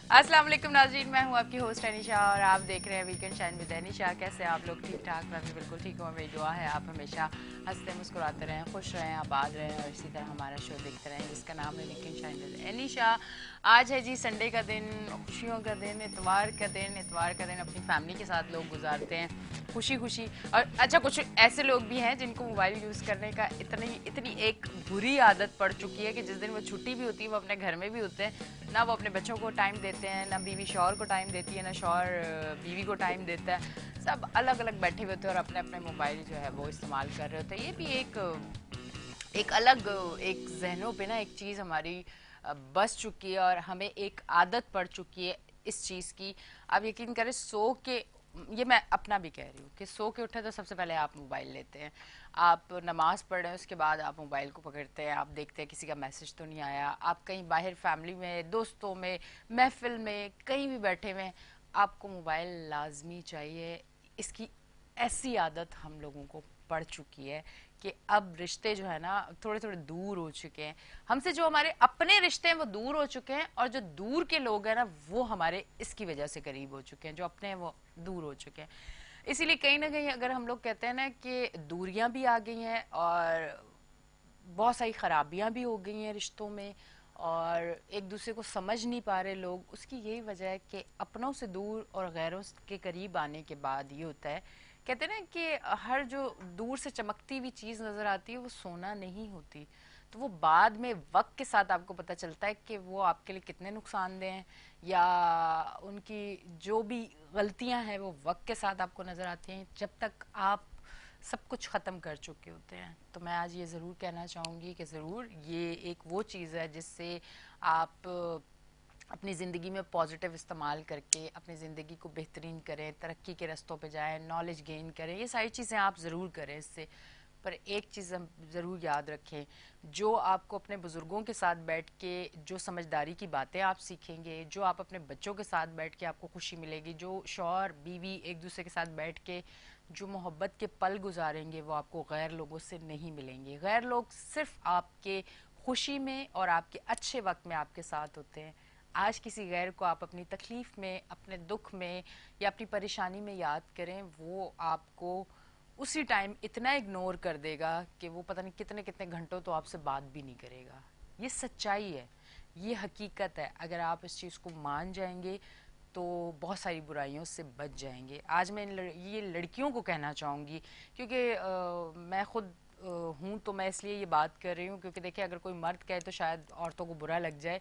अस्सलाम वालेकुम नाज़रीन, मैं हूँ आपकी होस्ट अनिशा और आप देख रहे हैं वीकेंड शाइन विद अनिशा। कैसे हैं आप लोग? ठीक ठाक? मैं भी बिल्कुल ठीक हूँ। मेरी दुआ है आप हमेशा हंसते मुस्कुराते रहें, खुश रहें, आबाद रहें और इसी तरह हमारा शो देखते रहें जिसका नाम है वीकेंड शाइन विद अनिशा। आज है जी संडे का दिन, खुशियों का दिन, इतवार का दिन। इतवार का दिन अपनी फैमिली के साथ लोग गुजारते हैं खुशी खुशी। और अच्छा, कुछ ऐसे लोग भी हैं जिनको मोबाइल यूज़ करने का इतनी इतनी एक बुरी आदत पड़ चुकी है कि जिस दिन वो छुट्टी भी होती है वो अपने घर में भी होते हैं, ना वो अपने बच्चों को टाइम देते हैं, ना बीवी शौहर को टाइम देती है, ना शौहर बीवी को टाइम देता है। सब अलग अलग बैठे हुए होते हैं और अपने अपने मोबाइल जो है वो इस्तेमाल कर रहे होते हैं। ये भी एक अलग एक जहनों पे ना एक चीज़ हमारी बस चुकी है और हमें एक आदत पड़ चुकी है इस चीज़ की। आप यकीन करें, सो के, ये मैं अपना भी कह रही हूँ कि सो के उठे तो सबसे पहले आप मोबाइल लेते हैं। आप नमाज पढ़ रहे हैं, उसके बाद आप मोबाइल को पकड़ते हैं, आप देखते हैं किसी का मैसेज तो नहीं आया। आप कहीं बाहर फैमिली में, दोस्तों में, महफिल में, कहीं भी बैठे हुए हैं, आपको मोबाइल लाजमी चाहिए। इसकी ऐसी आदत हम लोगों को पड़ चुकी है कि अब रिश्ते जो है ना थोड़े थोड़े दूर हो चुके हैं हमसे। जो हमारे अपने रिश्ते हैं वो दूर हो चुके हैं और जो दूर के लोग हैं ना वो हमारे इसकी वजह से करीब हो चुके हैं। जो अपने हैं वो दूर हो चुके हैं। इसीलिए कहीं ना कहीं अगर हम लोग कहते हैं ना कि दूरियां भी आ गई हैं और बहुत सारी खराबियां भी हो गई हैं रिश्तों में और एक दूसरे को समझ नहीं पा रहे लोग, उसकी यही वजह है कि अपनों से दूर और गैरों के करीब आने के बाद ये होता है। कहते हैं ना कि हर जो दूर से चमकती हुई चीज़ नज़र आती है वो सोना नहीं होती। तो वो बाद में वक्त के साथ आपको पता चलता है कि वो आपके लिए कितने नुकसानदेह हैं, या उनकी जो भी गलतियां हैं वो वक्त के साथ आपको नज़र आती हैं जब तक आप सब कुछ ख़त्म कर चुके होते हैं। तो मैं आज ये ज़रूर कहना चाहूँगी कि ज़रूर ये एक वो चीज़ है जिससे आप अपनी ज़िंदगी में पॉजिटिव इस्तेमाल करके अपनी ज़िंदगी को बेहतरीन करें, तरक्की के रस्तों पे जाएं, नॉलेज गेन करें। ये सारी चीज़ें आप ज़रूर करें इससे। पर एक चीज़ हम ज़रूर याद रखें, जो आपको अपने बुज़ुर्गों के साथ बैठ के जो समझदारी की बातें आप सीखेंगे, जो आप अपने बच्चों के साथ बैठ के आपको खुशी मिलेगी, जो शौहर बीवी एक दूसरे के साथ बैठ के जो मोहब्बत के पल गुजारेंगे, वो आपको गैर लोगों से नहीं मिलेंगे। गैर लोग सिर्फ आपके खुशी में और आपके अच्छे वक्त में आपके साथ होते हैं। आज किसी गैर को आप अपनी तकलीफ में, अपने दुख में या अपनी परेशानी में याद करें, वो आपको उसी टाइम इतना इग्नोर कर देगा कि वो पता नहीं कितने कितने घंटों तो आपसे बात भी नहीं करेगा। ये सच्चाई है, ये हकीकत है। अगर आप इस चीज़ को मान जाएंगे तो बहुत सारी बुराइयों से बच जाएंगे। आज मैं ये लड़कियों को कहना चाहूँगी, क्योंकि मैं खुद हूँ, तो मैं इसलिए ये बात कर रही हूँ क्योंकि देखिए, अगर कोई मर्द कहे तो शायद औरतों को बुरा लग जाए,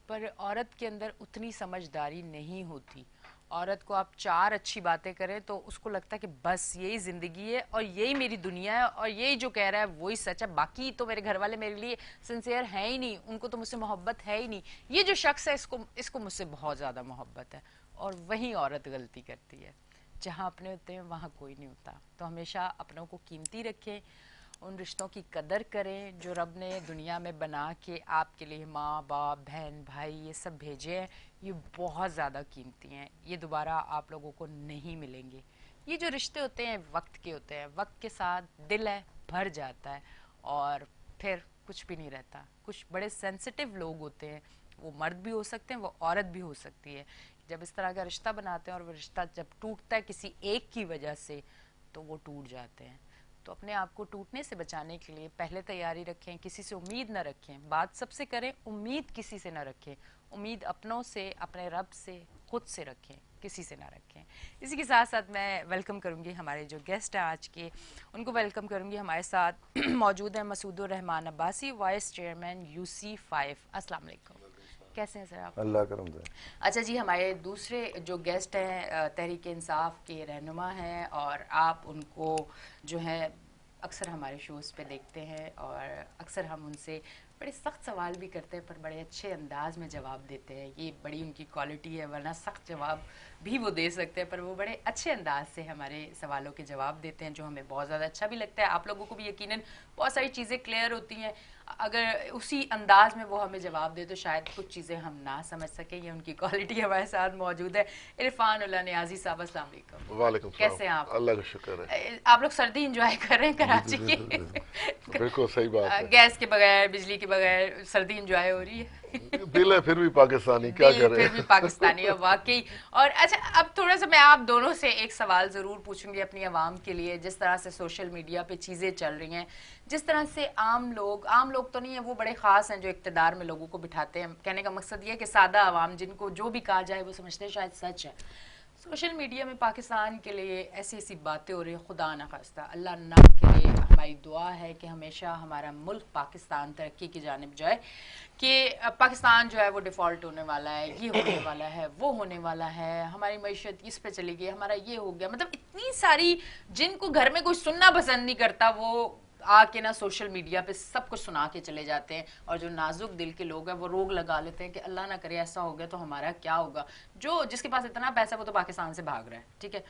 पर औरत के अंदर उतनी समझदारी नहीं होती। औरत को आप चार अच्छी बातें करें तो उसको लगता है कि बस यही ज़िंदगी है और यही मेरी दुनिया है और यही जो कह रहा है वही सच है, बाकी तो मेरे घर वाले मेरे लिए सिंसियर है ही नहीं, उनको तो मुझसे मोहब्बत है ही नहीं। ये जो शख्स है इसको इसको मुझसे बहुत ज़्यादा मोहब्बत है। और वही औरत गलती करती है। जहाँ अपने होते हैं वहाँ कोई नहीं होता। तो हमेशा अपनों को कीमती रखें, उन रिश्तों की कदर करें जो रब ने दुनिया में बना के आपके लिए, माँ बाप बहन भाई ये सब भेजे हैं। ये बहुत ज़्यादा कीमती हैं, ये दोबारा आप लोगों को नहीं मिलेंगे। ये जो रिश्ते होते हैं वक्त के होते हैं, वक्त के साथ दिल है भर जाता है और फिर कुछ भी नहीं रहता। कुछ बड़े सेंसिटिव लोग होते हैं, वो मर्द भी हो सकते हैं, वो औरत भी हो सकती है। जब इस तरह का रिश्ता बनाते हैं और वो रिश्ता जब टूटता है किसी एक की वजह से, तो वो टूट जाते हैं। तो अपने आप को टूटने से बचाने के लिए पहले तैयारी रखें, किसी से उम्मीद ना रखें। बात सबसे करें, उम्मीद किसी से ना रखें। उम्मीद अपनों से, अपने रब से, खुद से रखें, किसी से ना रखें। इसी के साथ साथ मैं वेलकम करूंगी हमारे जो गेस्ट हैं आज के, उनको वेलकम करूंगी। हमारे साथ मौजूद हैं Masoodur Rahman Abbasi, vice chairman UC5। अस्सलाम वालेकुम, कैसे हैं सर आप? अल्लाह करम से। अच्छा जी, हमारे दूसरे जो गेस्ट हैं तहरीक इंसाफ के रहनुमा हैं और आप उनको जो है अक्सर हमारे शोज़ पे देखते हैं और अक्सर हम उनसे बड़े सख्त सवाल भी करते हैं पर बड़े अच्छे अंदाज में जवाब देते हैं। ये बड़ी उनकी क्वालिटी है, वरना सख्त जवाब भी वो दे सकते हैं पर वो बड़े अच्छे अंदाज से हमारे सवालों के जवाब देते हैं, जो हमें बहुत ज़्यादा अच्छा भी लगता है। आप लोगों को भी यकीनन बहुत सारी चीज़ें क्लियर होती हैं। अगर उसी अंदाज में वो हमें जवाब दे तो शायद कुछ चीज़ें हम ना समझ सकें। ये उनकी क्वालिटी हमारे साथ मौजूद है। इरफान उल्ला नियाजी साहब, अस्सलाम वालेकुम। वालेकुम सलाम। कैसे हैं आप? अल्लाह का शुक्र है। आप लोग सर्दी एंजॉय कर रहे हैं जी जी कराची जी की? जी, जी। बिल्कुल सही बात है। गैस के बगैर, बिजली के बगैर सर्दी एंजॉय हो रही है। दिल है फिर भी पाकिस्तानी, क्या दिल करें। फिर भी पाकिस्तानी है वाकई। और अच्छा, अब थोड़ा सा मैं आप दोनों से एक सवाल ज़रूर पूछूंगी अपनी आवाम के लिए। जिस तरह से सोशल मीडिया पे चीज़ें चल रही हैं, जिस तरह से आम लोग तो नहीं है, वो बड़े ख़ास हैं जो इक़्तिदार में लोगों को बिठाते हैं। कहने का मकसद ये है कि सादा आवाम जिनको जो भी कहा जाए वो समझते हैं शायद सच है। सोशल मीडिया में पाकिस्तान के लिए ऐसी ऐसी बातें हो रही है, खुदा न खास्ता अल्लाह ना करे। हमारी दुआ है कि हमेशा हमारा मुल्क पाकिस्तान तरक्की की जानिब जाए, कि पाकिस्तान जो है वो डिफ़ॉल्ट होने वाला है, ये होने वाला है, वो होने वाला है, हमारी मईशत इस पे चली गई, हमारा ये हो गया। मतलब इतनी सारी, जिनको घर में कोई सुनना पसंद नहीं करता वो आके ना सोशल मीडिया पे सब कुछ सुना के चले जाते हैं। और जो नाजुक दिल के लोग हैं वो रोग लगा लेते हैं कि अल्लाह ना करे ऐसा हो गया तो हमारा क्या होगा। जो जिसके पास इतना पैसा वो तो पाकिस्तान से भाग रहा है, ठीक है।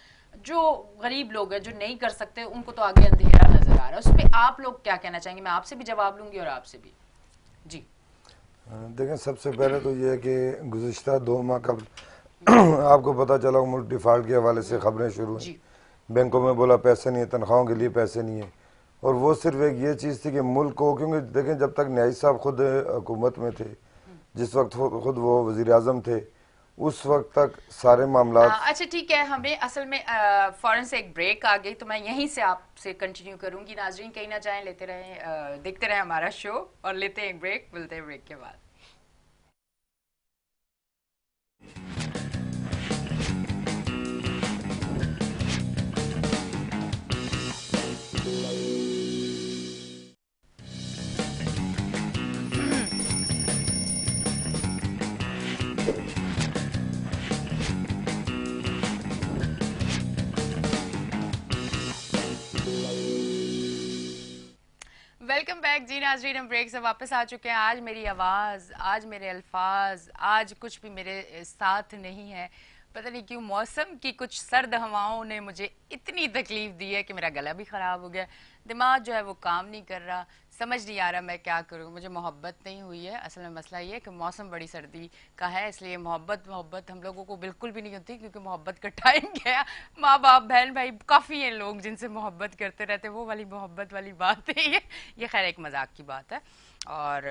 जो गरीब लोग हैं, जो नहीं कर सकते, उनको तो आगे अंधेरा नजर आ रहा है। उस पर आप लोग क्या कहना चाहेंगे? मैं आपसे भी जवाब लूंगी और आपसे भी। जी। देखें, सबसे पहले तो ये है कि गुज़िश्ता 2 माह कबल आपको पता चला मुल्क डिफ़ॉल्ट के हवाले से खबरें शुरू हुई। जी। बैंकों में बोला पैसे नहीं है, तनख्वाहों के लिए पैसे नहीं है। और वो सिर्फ एक ये चीज़ थी कि मुल्क को, क्योंकि देखें जब तक न्याई साहब खुद हुकूमत में थे, जिस वक्त खुद वो वज़ीर आज़म थे, उस वक्त तक सारे मामला। अच्छा ठीक है, हमें असल में फौरन से एक ब्रेक आ गई तो मैं यहीं से आपसे कंटिन्यू करूंगी। नाजरीन कहीं ना जाएं, लेते रहें, देखते रहें हमारा शो और लेते हैं एक ब्रेक। मिलते हैं ब्रेक के बाद। वेलकम बैक जी नाजरीन, हम ब्रेक से वापस आ चुके हैं। आज मेरी आवाज़, आज मेरे अल्फाज, आज कुछ भी मेरे साथ नहीं है। पता नहीं क्यों मौसम की कुछ सर्द हवाओं ने मुझे इतनी तकलीफ दी है कि मेरा गला भी ख़राब हो गया, दिमाग जो है वो काम नहीं कर रहा, समझ नहीं आ रहा मैं क्या करूँ। मुझे मोहब्बत नहीं हुई है। असल में मसला ये है कि मौसम बड़ी सर्दी का है, इसलिए मोहब्बत हम लोगों को बिल्कुल भी नहीं होती, क्योंकि मोहब्बत का टाइम गया। माँ बाप बहन भाई काफ़ी हैं लोग जिनसे मोहब्बत करते रहते, वो वाली मोहब्बत वाली बात है ये खैर एक मजाक की बात है। और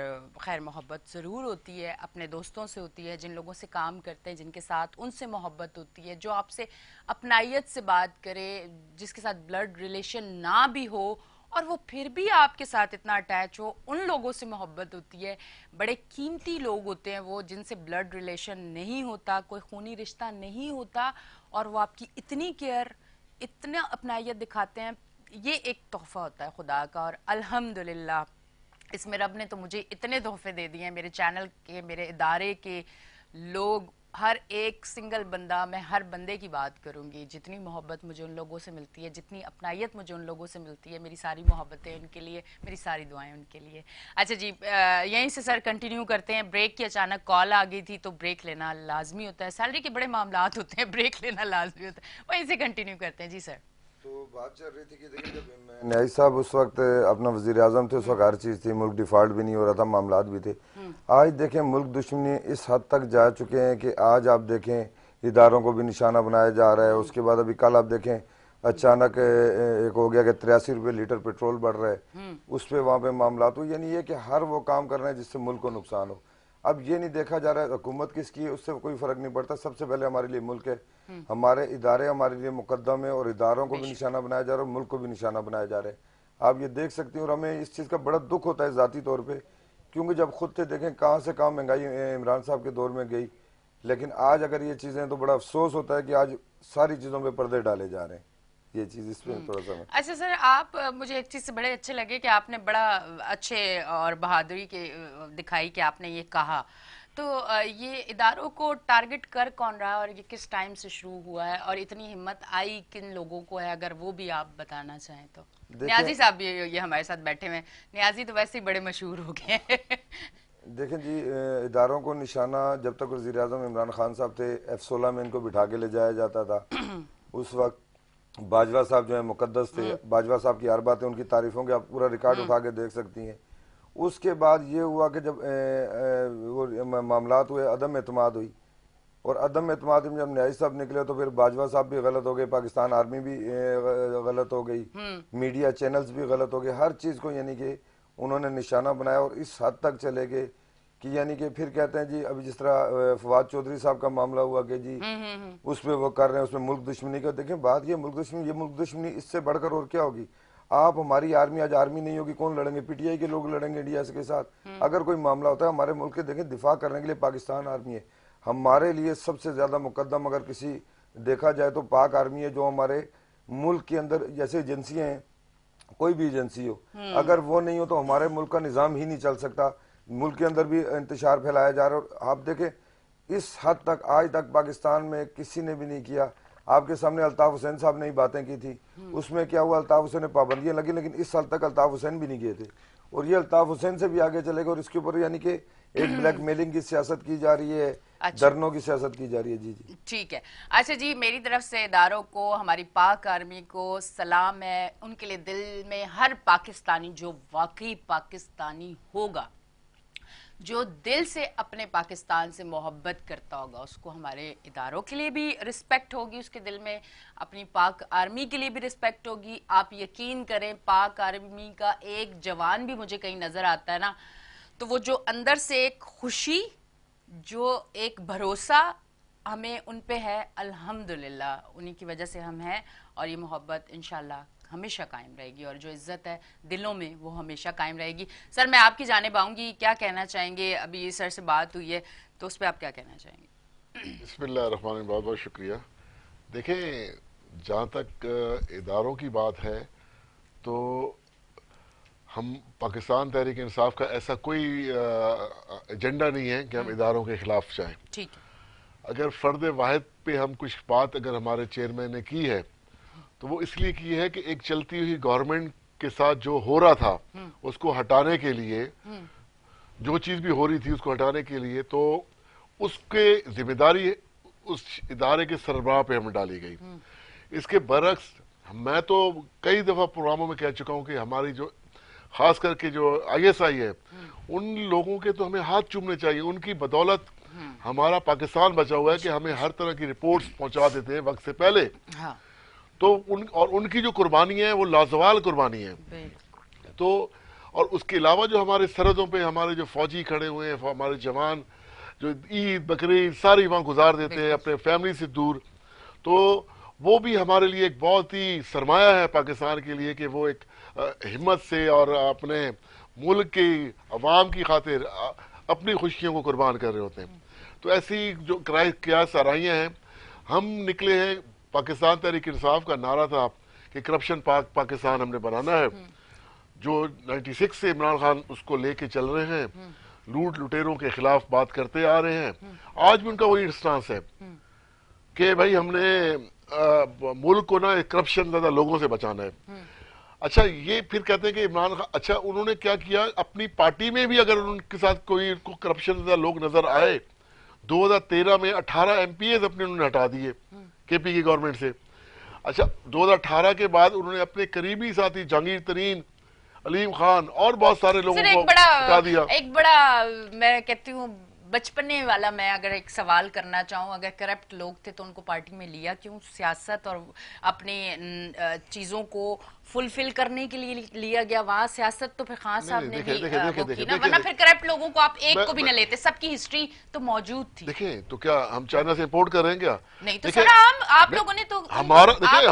खैर मोहब्बत ज़रूर होती है, अपने दोस्तों से होती है, जिन लोगों से काम करते हैं, जिनके साथ, उनसे मोहब्बत होती है। जो आपसे अपनायत से बात करे, जिसके साथ ब्लड रिलेशन ना भी हो और वो फिर भी आपके साथ इतना अटैच हो, उन लोगों से मोहब्बत होती है। बड़े कीमती लोग होते हैं वो, जिनसे ब्लड रिलेशन नहीं होता, कोई खूनी रिश्ता नहीं होता, और वो आपकी इतनी केयर, इतना अपनायत दिखाते हैं। ये एक तोहफा होता है खुदा का। और अल्हम्दुलिल्लाह इसमें रब ने तो मुझे इतने तोहफे दे दिए हैं, मेरे चैनल के, मेरे इदारे के लोग, हर एक सिंगल बंदा, मैं हर बंदे की बात करूंगी। जितनी मोहब्बत मुझे उन लोगों से मिलती है, जितनी अपनायत मुझे उन लोगों से मिलती है, मेरी सारी मोहब्बतें उनके लिए, मेरी सारी दुआएं उनके लिए। अच्छा जी, यहीं से सर कंटिन्यू करते हैं। ब्रेक की अचानक कॉल आ गई थी तो ब्रेक लेना लाजमी होता है, सैलरी के बड़े मामलात होते हैं, ब्रेक लेना लाजमी होता है। वहीं से कंटिन्यू करते हैं जी सर। तो बात चल रही थी कि देखिए, जब न्याई साहब उस वक्त अपना वजीर आजम थे, उस वक्त हर चीज़ थी, मुल्क डिफ़ॉल्ट भी नहीं हो रहा था, मामलात भी थे। आज देखें मुल्क दुश्मनी इस हद तक जा चुके हैं कि आज आप देखें इदारों को भी निशाना बनाया जा रहा है। उसके बाद अभी कल आप देखें अचानक एक हो गया कि 83 रुपये लीटर पेट्रोल बढ़ रहा है, उस पर वहाँ पे मामलात हो। यानी ये कि हर वो काम कर रहे हैं जिससे मुल्क को नुकसान हो। अब ये नहीं देखा जा रहा है हुकूमत किसकी है, उससे कोई फर्क नहीं पड़ता। सबसे पहले हमारे लिए मुल्क है, हमारे इदारे हमारे लिए मुकद्दम है, और इदारों को भी निशाना बनाया जा रहा है, मुल्क को भी निशाना बनाया जा रहा है। आप ये देख सकती हैं, और हमें इस चीज़ का बड़ा दुख होता है ज़ाती तौर पे, क्योंकि जब खुद थे देखें कहाँ से कहाँ महंगाई इमरान साहब के दौर में गई, लेकिन आज अगर ये चीज़ें, तो बड़ा अफसोस होता है कि आज सारी चीज़ों पर पर्दे डाले जा रहे हैं। ये चीज़ इस पर थोड़ा सा अच्छा सर, आप मुझे एक चीज़ से बड़े अच्छे लगे कि आपने बड़ा अच्छे और बहादुरी के दिखाई कि आपने ये कहा। तो ये इदारों को टारगेट कर कौन रहा है और ये किस टाइम से शुरू हुआ है और इतनी हिम्मत आई किन लोगों को है, अगर वो भी आप बताना चाहें तो। न्याजी साहब भी ये हमारे साथ बैठे हुए हैं, न्याजी तो वैसे ही बड़े मशहूर हो गए हैं। देखें जी, इदारों को निशाना जब तक वज़ीर आज़म इमरान खान साहब थे, F-16 में इनको बिठा के ले जाया जाता था। उस वक्त बाजवा साहब जो है मुकद्दस थे, बाजवा साहब की हर बातें, उनकी तारीफों के आप पूरा रिकॉर्ड उठा के देख सकती हैं। उसके बाद ये हुआ कि जब वो मामलात हुए, अदम एतमाद हुई, और अदम एतमाद में जब न्याजी साहब निकले तो फिर बाजवा साहब भी गलत हो गए, पाकिस्तान आर्मी भी गलत हो गई, मीडिया चैनल्स भी गलत हो गए, हर चीज को यानी कि उन्होंने निशाना बनाया और इस हद तक चले गए कि यानी कि फिर कहते हैं जी अभी जिस तरह फवाद चौधरी साहब का मामला हुआ कि जी उस पर वो कर रहे हैं, उसमें मुल्क दुश्मनी का। देखें बात ये मुल्क दुश्मनी इससे बढ़कर और क्या होगी। आप हमारी आर्मी, आज आर्मी नहीं होगी, कौन लड़ेंगे? पीटीआई के लोग लड़ेंगे इंडिया के साथ। अगर कोई मामला होता है हमारे मुल्क के, देखें दिफा करने के लिए पाकिस्तान आर्मी है। हमारे लिए सबसे ज्यादा मुकद्दम अगर किसी देखा जाए तो पाक आर्मी है, जो हमारे मुल्क के अंदर जैसे एजेंसियां हैं, कोई भी एजेंसी हो, अगर वो नहीं हो तो हमारे मुल्क का निजाम ही नहीं चल सकता। मुल्क के अंदर भी इंतशार फैलाया जा रहा है। और आप देखें इस हद तक आज तक पाकिस्तान में किसी ने भी नहीं किया। आपके सामने अल्ताफ हुसैन साहब ने ही बातें की थी, उसमें क्या हुआ, अल्ताफ हुसैन ने पाबंदियां लगी, लेकिन इस साल तक अल्ताफ हुसैन भी नहीं गए थे। और ये अल्ताफ हुसैन से भी आगे चलेगा और इसके ऊपर यानी कि एक ब्लैकमेलिंग की सियासत की जा रही है, डरनों की सियासत की जा रही है। जी जी ठीक है। अच्छा जी, मेरी तरफ से इदारों को, हमारी पाक आर्मी को सलाम है। उनके लिए दिल में हर पाकिस्तानी जो वाकई पाकिस्तानी होगा, जो दिल से अपने पाकिस्तान से मोहब्बत करता होगा, उसको हमारे इदारों के लिए भी रिस्पेक्ट होगी, उसके दिल में अपनी पाक आर्मी के लिए भी रिस्पेक्ट होगी। आप यकीन करें, पाक आर्मी का एक जवान भी मुझे कहीं नजर आता है ना, तो वो जो अंदर से एक खुशी, जो एक भरोसा हमें उन पे है, अल्हम्दुलिल्लाह उन्हीं की वजह से हम हैं। और ये मोहब्बत इंशाल्लाह हमेशा कायम रहेगी और जो इज्जत है दिलों में वो हमेशा कायम रहेगी। सर मैं आपकी जानिब आऊंगी, क्या कहना चाहेंगे? अभी सर से बात हुई है तो उस पर आप क्या कहना चाहेंगे? बिस्मिल्लाहिर्रहमानिर्रहीम, बहुत बहुत शुक्रिया। देखें, जहाँ तक इदारों की बात है तो हम पाकिस्तान तहरीक इंसाफ का ऐसा कोई एजेंडा नहीं है कि हम इदारों के खिलाफ जाएं। ठीक है। अगर फर्द वाहिद पे हम कुछ बात अगर हमारे चेयरमैन ने की है तो वो इसलिए की है कि एक चलती हुई गवर्नमेंट के साथ जो हो रहा था उसको हटाने के लिए, जो चीज भी हो रही थी उसको हटाने के लिए, तो उसके जिम्मेदारी उस इदारे के सरबराह पे हमें डाली गई। इसके बरक्स मैं तो कई दफा प्रोग्रामों में कह चुका हूं कि हमारी जो खास करके जो आईएसआई है, उन लोगों के तो हमें हाथ चूमने चाहिए। उनकी बदौलत हमारा पाकिस्तान बचा हुआ है कि हमें हर तरह की रिपोर्ट्स पहुंचा देते हैं वक्त से पहले। हाँ। तो उनकी जो कुर्बानी है वो लाजवाल कुर्बानी है। तो और उसके अलावा जो हमारे सरहदों पे हमारे जो फौजी खड़े हुए हैं, हमारे जवान जो ईद बकरीद सारी वहाँ गुजार देते हैं अपने फैमिली से दूर, तो वो भी हमारे लिए एक बहुत ही सरमाया है पाकिस्तान के लिए कि वो एक हिम्मत से और अपने मुल्क की अवाम की खातिर अपनी खुशियों को कुर्बान कर रहे होते हैं। तो ऐसी जो क्या सराहियाँ हैं। हम निकले हैं, पाकिस्तान तहरीक इंसाफ का नारा था कि करप्शन पाकिस्तान हमने बनाना है, जो 96 से इमरान खान उसको लेके चल रहे हैं, लूट लुटेरों के खिलाफ बात करते आ रहे हैं। आज भी उनका वही स्टांस है कि भाई हमने मुल्क को ना करप्शन ज्यादा लोगों से बचाना है। अच्छा, ये फिर कहते हैं कि इमरान खान, अच्छा उन्होंने क्या किया, अपनी पार्टी में भी अगर उनके साथ कोई करप्शन ज्यादा लोग नजर आए, 2013 में 18 एमपीएस अपने उन्होंने हटा दिए केपी की गवर्नमेंट से। अच्छा, 2018 के बाद उन्होंने अपने करीबी साथी जहांगीर तरीन, अलीम खान और बहुत सारे लोगों को हटा दिया। एक बड़ा मैं कहती हूँ बचपने वाला, मैं अगर एक सवाल करना चाहूँ, अगर करप्ट लोग थे तो उनको पार्टी में लिया क्यों? सियासत और अपने चीजों को फुलफिल करने के लिए लिया गया वहाँ। सियासत तो फिर खान साहब ने भी की ना, वरना फिर करप्ट लोगों को आप एक को भी न लेते, सबकी हिस्ट्री तो मौजूद थी। देखें, तो क्या हम चाइना से इंपोर्ट कर रहे हैं क्या? नहीं तो सर हम आप लोगों ने तो हमारा, देखिए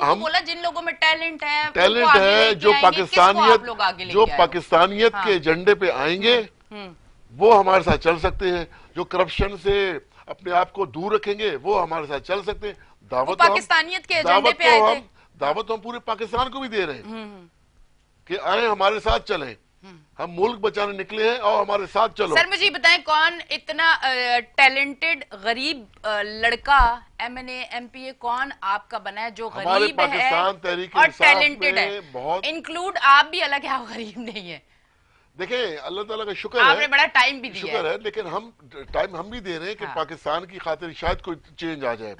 हम बोला जिन लोगों में टैलेंट है जो पाकिस्तानियत के एजेंडे पे आएंगे वो हमारे साथ चल सकते हैं। जो करप्शन से अपने आप को दूर रखेंगे वो हमारे साथ चल सकते हैं। पाकिस्तानियत के एजेंडे पे आए थे। दावत तो हम पूरे पाकिस्तान को भी दे रहे हैं कि आए हमारे साथ चलें, हम मुल्क बचाने निकले हैं और हमारे साथ चलो। सर मुझे बताएं, कौन इतना टैलेंटेड गरीब लड़का एमएनए एमपीए कौन आपका बना है जो गरीब है और टैलेंटेड है? बहुत इंक्लूड आप भी, अलग है, आप गरीब नहीं है। देखें, अल्लाह ताला का शुक्र है, आपने बड़ा टाइम भी दिया शुक्र है, लेकिन हम टाइम हम भी दे रहे हैं कि पाकिस्तान की खातिर शायद कोई चेंज आ जाए।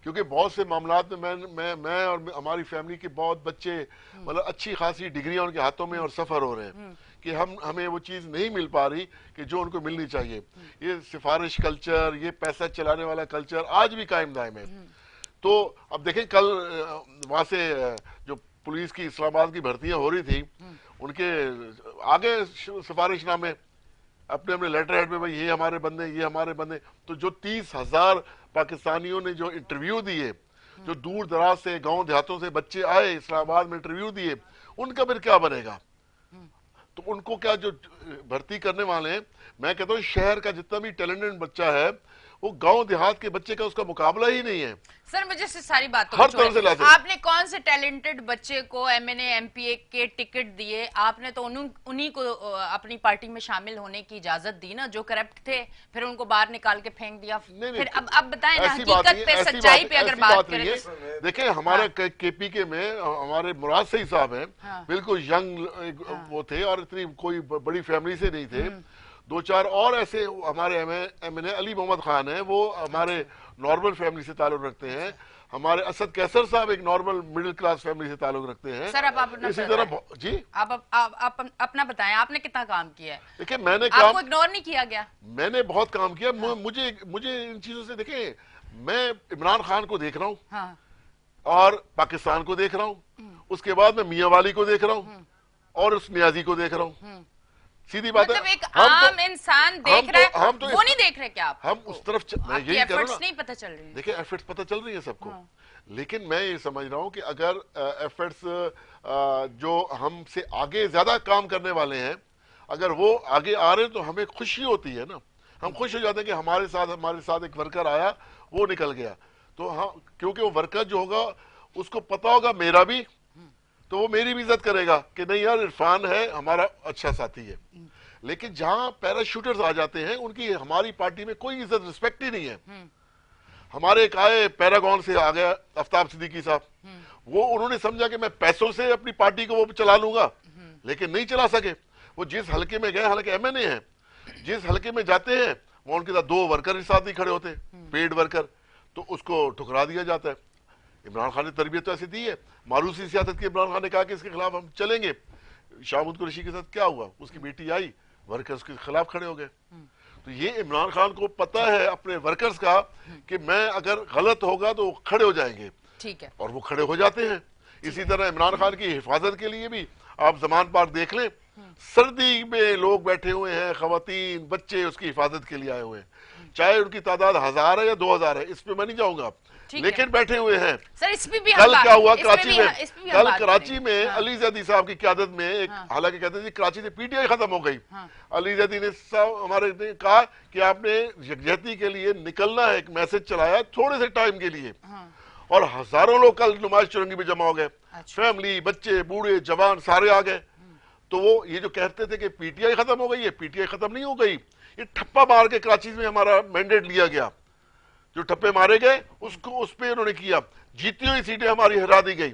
क्योंकि बहुत से मामलात में मैं और हमारी फैमिली के बहुत बच्चे मतलब अच्छी खासी डिग्रियां उनके हाथों में और सफर हो रहे हैं कि हमें वो चीज़ नहीं मिल पा रही कि जो उनको मिलनी चाहिए। ये सिफारिश कल्चर, ये पैसा चलाने वाला कल्चर आज भी कायम दायम है। तो अब देखें, कल वहाँ से जो पुलिस की इस्लामाबाद की भर्तियां हो रही थी, उनके आगे सिफारिशनामे अपने अपने लेटर हेड में, भाई ये हमारे बंदे, ये हमारे बंदे। तो जो 30,000 पाकिस्तानियों ने जो इंटरव्यू दिए, जो दूर दराज से गांव देहातों से बच्चे आए इस्लामाबाद में इंटरव्यू दिए, उनका फिर क्या बनेगा? तो उनको क्या, जो भर्ती करने वाले हैं, मैं कहता हूँ शहर का जितना भी टैलेंटेड बच्चा है वो गांव देहात के बच्चे का उसका मुकाबला ही नहीं है। सर मुझे से सारी बातों हर तरह से ला सकते। आपने कौन से टैलेंटेड बच्चे को एमएनए एमपीए के टिकट दिए? आपने तो उन्हीं को अपनी पार्टी में शामिल होने की इजाजत दी ना, जो करप्ट थे, फिर उनको बाहर निकाल के फेंक दिया। फिर अब बताएं ना, हकीकत पे, सच्चाई पे अगर बात करें। देखिए, हमारे केपीके में हमारे मुराद सही साहब हैं, बिल्कुल यंग वो थे और इतनी कोई बड़ी फैमिली से नहीं थे। दो चार और ऐसे हमारे एमएनए अली मोहम्मद खान है, वो हमारे नॉर्मल फैमिली से ताल्लुक रखते हैं। हमारे असद कैसर साहब एक नॉर्मल मिडिल क्लास फैमिली से ताल्लुक रखते हैं। सर अब आप इसी तरह जी आप अपना बताएं, आपने कितना काम किया है? देखिए, मैंने आपको इग्नोर नहीं किया गया? मैंने बहुत काम किया। मुझे इन चीजों से, देखें, मैं इमरान खान को देख रहा हूँ और पाकिस्तान को देख रहा हूँ, उसके बाद मैं मियाँ वाली को देख रहा हूँ और उस नियाजी को देख रहा हूँ। सीधी बात है, मतलब एक आम इंसान देख रहा है, हम तो वो नहीं देख रहे क्या आप? हम उस तरफ मैं यही कह रहा हूं ना, नहीं पता चल रही है। देखिए, एफर्ट्स पता चल रही है सबको, लेकिन मैं ये समझ रहा हूं कि अगर एफर्ट्स जो हमसे आगे ज्यादा काम करने वाले हैं, अगर वो आगे आ रहे हैं तो हमें खुशी होती है ना। हम खुश हो जाते हैं कि हमारे साथ एक वर्कर आया, वो निकल गया। तो हाँ, क्योंकि वो वर्कर जो होगा उसको पता होगा मेरा भी, तो वो मेरी भी इज्जत करेगा कि नहीं यार, इरफान है हमारा अच्छा साथी है। लेकिन जहां पैराशूटर्स आ जाते हैं, उनकी हमारी पार्टी में कोई इज्जत रिस्पेक्ट ही नहीं है। हमारे एक आए पैरागॉन से आ गया आफ्ताब सिद्दीकी साहब, वो उन्होंने समझा कि मैं पैसों से अपनी पार्टी को वो चला लूंगा, लेकिन नहीं चला सके। वो जिस हल्के में गए, हालांकि एमएनए हैं, जिस हल्के में जाते हैं वो उनके साथ 2 वर्कर साथ ही खड़े होते हैं, पेड वर्कर, तो उसको ठुकरा दिया जाता है। इमरान खान ने तरबियत तो ऐसी दी है, मारूसी सियासत की। इमरान खान ने कहा कि इसके खिलाफ हम चलेंगे। शाहमूद कुरैशी के साथ क्या हुआ? उसकी बेटी आई, वर्कर्स के खिलाफ खड़े हो गए। तो ये इमरान खान को पता है अपने वर्कर्स का कि मैं अगर गलत होगा तो खड़े हो जाएंगे, ठीक है, और वो खड़े हो जाते हैं। इसी तरह इमरान खान की हिफाजत के लिए भी आप जमान पार्क देख लें, सर्दी में लोग बैठे हुए हैं, खवातीन बच्चे उसकी हिफाजत के लिए आए हुए हैं, चाहे उनकी तादाद 1000 है या 2000 है, इस पे मैं नहीं जाऊंगा, लेकिन बैठे हुए हैं। सर इस पे भी कल क्या हुआ कराची में, कल कराची में अली जैदी साहब की क़यादत में एक, हालांकि कहते थे कराची से पीटीआई खत्म हो गई, अली जैदी ने साहब हमारे ने कहा कि आपने यकजहती के लिए निकलना है, एक मैसेज चलाया थोड़े से टाइम के लिए, और हजारों लोग कल नुमाइश चुरंगी में जमा हो गए। फैमिली, बच्चे, बूढ़े, जवान सारे आ गए। तो वो ये जो कहते थे कि पीटीआई खत्म हो गई है, पीटीआई खत्म नहीं हो गई, ये ठप्पा मार के कराची में हमारा मैंडेट लिया गया, जो ठप्पे मारे गए उसको उस पे उन्होंने किया, जीती हुई सीटें हमारी हरा दी गई।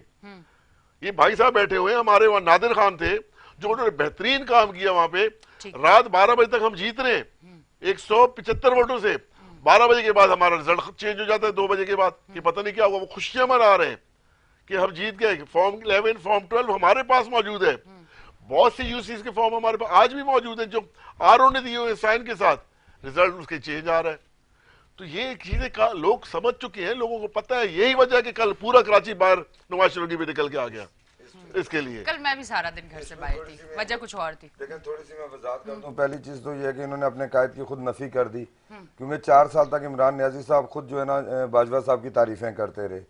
ये भाई साहब बैठे हुए हैं, हमारे वहां नादिर खान थे जो उन्होंने बेहतरीन काम किया वहां पे। रात 12 बजे तक हम जीत रहे हैं 175 वोटों से। 12 बजे के बाद हमारा रिजल्ट चेंज हो जाता है, 2 बजे के बाद, कि पता नहीं क्या हुआ। वो खुशियां मना रहे हैं कि हम जीत गए। फॉर्म 11 फॉर्म 12 हमारे पास मौजूद है, बहुत सी यूसीस के फॉर्म हमारे पास आज भी मौजूद है, जो आरओ ने दिए हुए साइन के साथ, रिजल्ट उसके चेंज आ रहा है। तो ये चीजें लोग समझ चुके हैं, लोगों को पता है। यही वजह है कि कल पूरा कराची बाहर नवाज शरीफ भी निकल के आ गया इसके लिए। कल मैं भी सारा दिन घर से बाहर थी, वजह कुछ और थी। लेकिन थोड़ी सी मैं वजाहत कर दूं, पहली चीज तो ये है कि इन्होंने अपने कायद की खुद नफी कर दी, क्योंकि 4 साल तक इमरान नियाजी साहब खुद जो है ना बाजवा साहब की तारीफें करते रहे।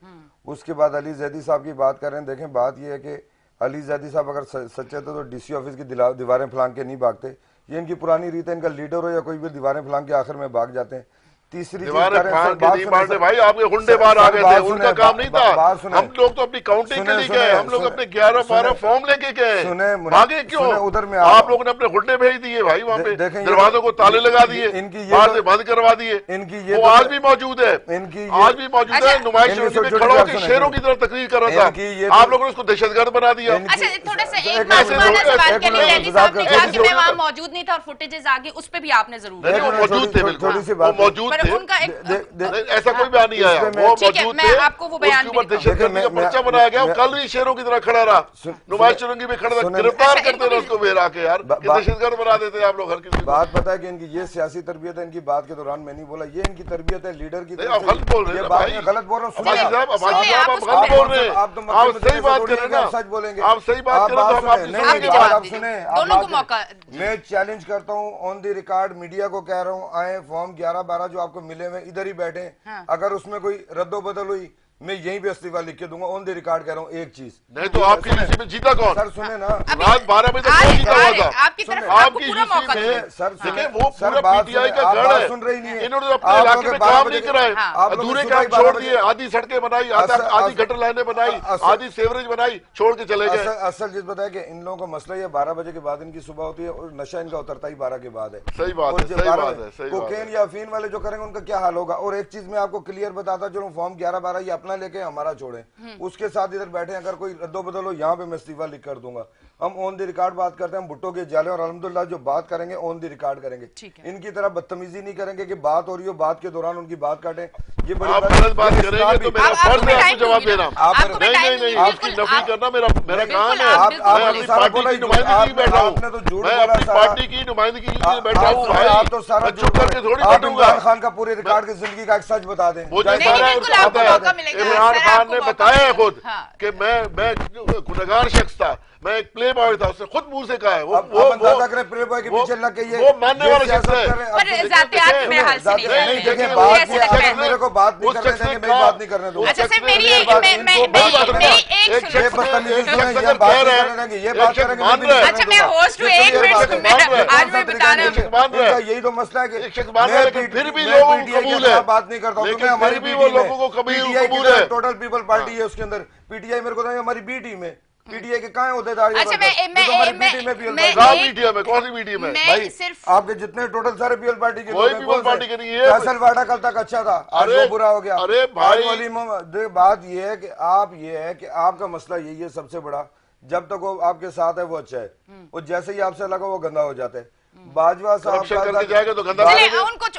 उसके बाद अली जैदी साहब की बात कर रहे हैं। देखें, बात यह है कि अली जैदी साहब अगर सच्चे थे तो डीसी ऑफिस की दीवारें फलांग के नहीं भागते। ये इनकी पुरानी रीत है, इनका लीडर हो या कोई भी दीवारें फलांग के आखिर में भाग जाते हैं। तीसरी भाई आपके गुंडे बाहर आ गए थे, उनका काम नहीं था। हम लोग तो अपनी काउंटिंग के लिए गए, हम लोग अपने 11-12 फॉर्म लेके गए, भागे क्यों? उधर में आप लोगों ने अपने गुंडे भेज दिए भाई, वहाँ पे दरवाजों को ताले लगा दिए, बाहर से बंद करवा दिए। इनकी वो आज भी मौजूद है, आज भी मौजूद है। नुमाइश में खड़ा होकर शेरों की तरह तकरीर कर रहा था, आप लोगों ने उसको दहशतगर्द बना दिया। अच्छा, थोड़ा सा एक बात सवाल के लिए जैदी साहब ने कहा कि मैं वहाँ मौजूद नहीं था और फुटेजेस आ गई, उस पे भी आपने जरूर मौजूद थे, बिल्कुल मौजूद थे, उनका ऐसा कोई बयान नहीं आया, वो मौजूद थे, आपको वो बयान उसके ऊपर दहशतगर्दी का पर्चा बनाया गया, कल भी शेरों की तरह खड़ा रहा, नुमाइश चुरंगी में खड़ा था, गिरफ्तार करते रहे उसको बेरा के यार, दहशतगर्द बना देते आप लोग हर किसी बात पता है कि इनकी ये सियासी तरबियत है, इनकी बात के दौरान मैं नहीं बोला, ये इनकी तरबियत है लीडर की। आप गलत बोल रहे हैं भाई, गलत बोल रहा हूँ, अबाजी साहब आप गलत बोल रहे हैं, आप सही बात कर रहे हैं ना, सच बोलेंगे, आप सही बात कर रहे हैं तो हम आपकी सुनेंगे बात। आप सुने, दोनों को मौका मैं चैलेंज करता हूँ ऑन द रिकॉर्ड, मीडिया को कह रहा हूँ, आए फॉर्म 11-12 जो आपको मिले हुए इधर ही बैठे, अगर उसमें कोई रद्दोबदल हुई मैं यहीं पे इस्तीफा लिख के दूंगा, ऑन द रिकॉर्ड कह रहा हूँ। एक चीज नहीं तो आपकी यूसी में जीता कौन? सर सुने ना, रात 12 बजे तक कौन जीता हुआ था आपकी तरफ, आपकी यूसी में? सर देखिए वो पूरा पीटीआई का गढ़ है, सुन रही नहीं है, इन्होंने अपने इलाके में काम नहीं कराए, अधूरे काम छोड़ दिए, आधी सड़कें बनाई, आधी गटर लाइनें बनाई, आधी सेवरेज बनाई, छोड़ के चले गए। असल चीज पता है कि इन लोगों का मसला ये 12 बजे के बाद इनकी सुबह होती है और नशा इनका उतरता ही 12 के बाद है। सही बात है, सही बात है। कोकेन या अफीन वाले जो करेंगे उनका क्या हाल होगा। और एक चीज मैं आपको क्लियर बताता चलूं, फॉर्म 11-12 ये अपना लेके हमारा छोड़े, उसके साथ इधर बैठे, अगर कोई रद्दो बदल हो यहाँ पे मैं इस्तीफा लिख कर दूंगा। हम ऑन द रिकॉर्ड बात करते हैं, हम भुट्टो के जाले, और अल्हम्दुलिल्लाह जो बात करेंगे ऑन द रिकॉर्ड करेंगे, इनकी तरह बदतमीजी नहीं करेंगे कि बात हो रही हो बात के दौरान उनकी बात काटें। ये बड़ी आप गलत बात करेंगे तो मेरा फर्ज है आपको जवाब देना। नहीं आपकी नफी करना मेरा काम है। मैं अपनी पार्टी की नुमाइंदगी बैठा हूँ, मैं अपनी पार्टी की नुमाइंदगी के लिए बैठा हूँ भाई, आप तो सारा चुप करके थोड़ी आप बैठूंगा। इमरान खान का पूरे रिकॉर्ड की जिंदगी का एक सच बता दें। मुझे सारा पता है, इमरान खान ने बताया है खुद कि मैं गुनहगार शख्स था, मैं एक प्ले बॉय था, उसने खुद मुंह से कहा है। वो प्ले बॉय के पीछे लग के वो मानने वाला शख्स है। मेरे को बात नहीं करने देंगे, मैं बात नहीं करने दूंगा। अच्छा सर मेरी एक अच्छा मैं होस्ट हूँ, एक मिनट आज मैं बता रहा हूँ, यही तो मसला है कि फिर भी लोगों को कबूल है, बात नहीं करता हूँ। हमारी भी वो लोगों को कबूल है। टोटल पीपल पार्टी है, उसके अंदर पीटीआई मेरे को हमारी बी टीम है, पीटीआई के कहाँ होदेदार? अच्छा मीडिया में कौन सी मीडिया में भाई सिर्फ आपके जितने टोटल सारे पीपल पार्टी के कोई पीपल पार्टी के नहीं है। फैसल वाडा कल तक अच्छा था, आज वो बुरा हो गया। अरे भाई बात ये है कि आपका मसला यही है सबसे बड़ा, जब तक वो आपके साथ है वो अच्छा है, वो जैसे ही आपसे लगा वो गंदा हो जाता है। बाजवा साहब जाएगा तो गंदा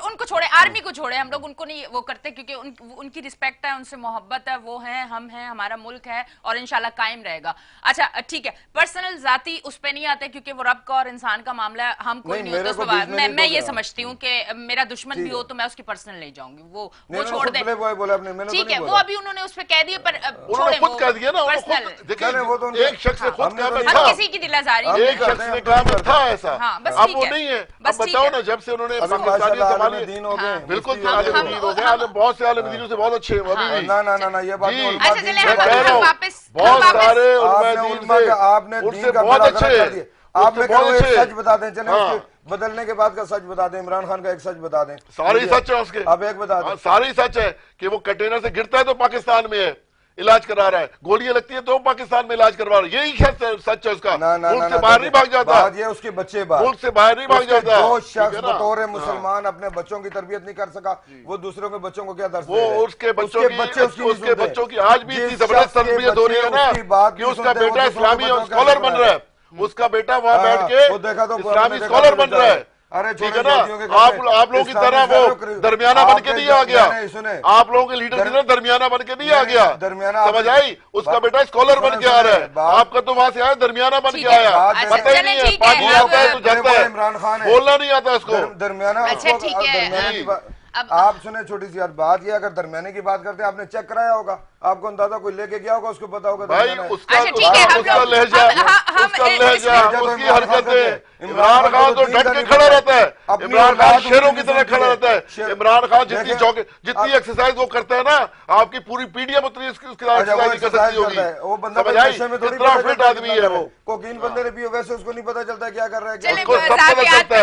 उनको छोड़े, आर्मी को छोड़े, हम लोग उनको नहीं वो करते क्योंकि उनकी रिस्पेक्ट है, उनसे मोहब्बत है, वो हैं, हम हैं, हमारा मुल्क है और इंशाल्लाह कायम रहेगा। अच्छा ठीक है, पर्सनल जाती उस पे नहीं आते क्योंकि वो रब का और इंसान का मामला है, हम कोई नहीं होता। मैं ये समझती हूँ कि मेरा दुश्मन भी हो तो मैं उसकी पर्सनल नहीं जाऊंगी, वो छोड़ दे, ठीक है। वो अभी उन्होंने उस पर कह दिया, पर खुद कह दिया ना पर्सनल, एक शख्स ने खुद कहा, किसी की दिल आजारी, एक शख्स ने कहा था ऐसा, नहीं है। अब बताओ ना, जब से उन्होंने पाकिस्तानी संभाले दीन हो गए, बिल्कुल आलम दीन हो गए, बहुत से आलम दीनों से बहुत अच्छे हैं अभी भी। ना ये बात नहीं, मैं कह रहा हूँ बहुत सारे आपने उनसे बहुत अच्छे, आपने सच बता दें, चले बदलने के बाद का सच बता दें, इमरान खान का एक सच बता दें। सारे सच है उसके, अब एक बता दें, सारे सच है कि वो कंटेनर से गिरता है तो पाकिस्तान में है, इलाज करा रहा है, गोलियां लगती है तो पाकिस्तान में इलाज करवा रहा है, यही सच है उसका। मुल्क से बाहर नहीं भाग जाता, ये उसके बच्चे बाहर, मुल्क से बाहर नहीं भाग जाता। जो शख्स बतौर मुसलमान अपने बच्चों की तरबियत नहीं कर सका, वो दूसरों के बच्चों को क्या दर्द दे रहा है? उसके बच्चों की आज भी इतनी जबरदस्त तरबियत हो रही है ना कि उसका बेटा इस्लामी स्कॉलर बन रहा है, उसका बेटा वहाँ बैठ के इस्लामी स्कॉलर बन रहा है। अरे ठीक है ना, आप लोगों की तरह वो दरमियाना बन के नहीं आ गया, आप लोगों के लीडर की तरह दरमियाना बन के नहीं आ गया, समझ आई? उसका बेटा स्कॉलर बन के आ रहा है, आपका तो वहां से आया दरमियाना बन के आया, पता ही नहीं है, पार्टी आता है तो जाता है, इमरान खान बोलना नहीं आता उसको दरमियाना। आप सुने छोटी सी बात, ये अगर दरमियाने की बात करते हैं, आपने चेक कराया होगा, आपको अंदाजा कोई लेके गया होगा, उसको पता होगा भाई उसका लहजा, उसकी हरकतें। इमरान खान तो डट के खड़ा रहता है, इमरान खान शेरों की तरह खड़ा रहता है। इमरान खान जितनी एक्सरसाइज वो करता है ना, आपकी पूरी पीढ़ियां उतनी एक्सरसाइज कर सकती होगी। वो बंदा इतना फिट आदमी है वो, कोकीन बंदे ने पियो, वैसे उसको नहीं पता चलता क्या कर रहा है, उसको सब पता चलता है,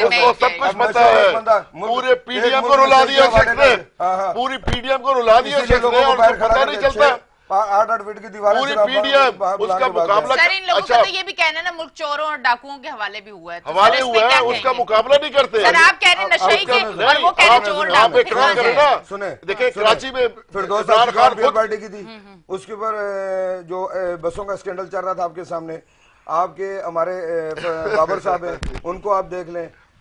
उसको सब कुछ पता है। पूरे पीडीएम को रुला दिया शख्स ने, पूरी पीडीएम को रुला दिया शख्स ने, और पता नहीं चलता 8 फीट की दीवार, पूरी पीडीएम उसका मुकाबला। सर इन लोगों का तो ये भी कहना ना मुल्क चोरों और डाकुओं के हवाले भी हुआ है, हवाले हुआ है, उसका मुकाबला नहीं करते। सर आप कह रहे हैं नशे के और वो कह रहे चोर डाकू। इकरार करें ना, सुने देखिए कराची में फिरदौस खान पार्टी की थी, उसके ऊपर जो बसों का स्कैंडल चल रहा था आपके सामने, आपके हमारे बाबर साहब हैं, उनको आप देख लें,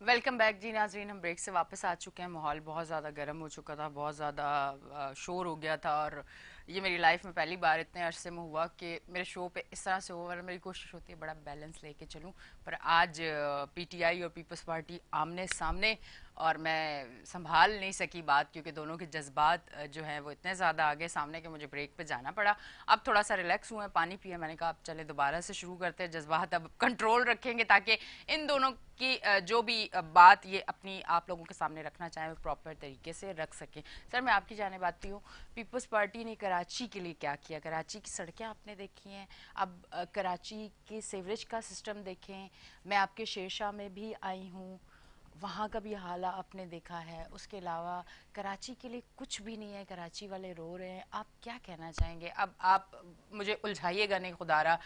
वेलकम बैक जी नाजरीन, हम ब्रेक से वापस आ चुके हैं। माहौल बहुत ज़्यादा गर्म हो चुका था, बहुत ज़्यादा शोर हो गया था और ये मेरी लाइफ में पहली बार इतने अरसे में हुआ कि मेरे शो पे इस तरह से हो। और मेरी कोशिश होती है बड़ा बैलेंस लेके चलूं, पर आज पीटीआई और पीपल्स पार्टी आमने सामने और मैं संभाल नहीं सकी बात, क्योंकि दोनों के जज्बात जो हैं वो इतने ज़्यादा आगे सामने के मुझे ब्रेक पे जाना पड़ा। अब थोड़ा सा रिलैक्स हुए, पानी पिए, मैंने कहा अब चले दोबारा से शुरू करते हैं, जज्बात अब कंट्रोल रखेंगे ताकि इन दोनों की जो भी बात ये अपनी आप लोगों के सामने रखना चाहें वो प्रॉपर तरीके से रख सकें। सर मैं आपकी जानिब आती हूँ, पीपल्स पार्टी ने कराची के लिए क्या किया? कराची की सड़कें आपने देखी हैं, अब कराची के सीवरेज का सिस्टम देखें, मैं आपके शेरशाह में भी आई हूँ, वहाँ का भी हाल आपने देखा है। उसके अलावा कराची के लिए कुछ भी नहीं है, कराची वाले रो रहे हैं। आप क्या कहना चाहेंगे? अब आप मुझे उलझाइएगा नहीं खुदारा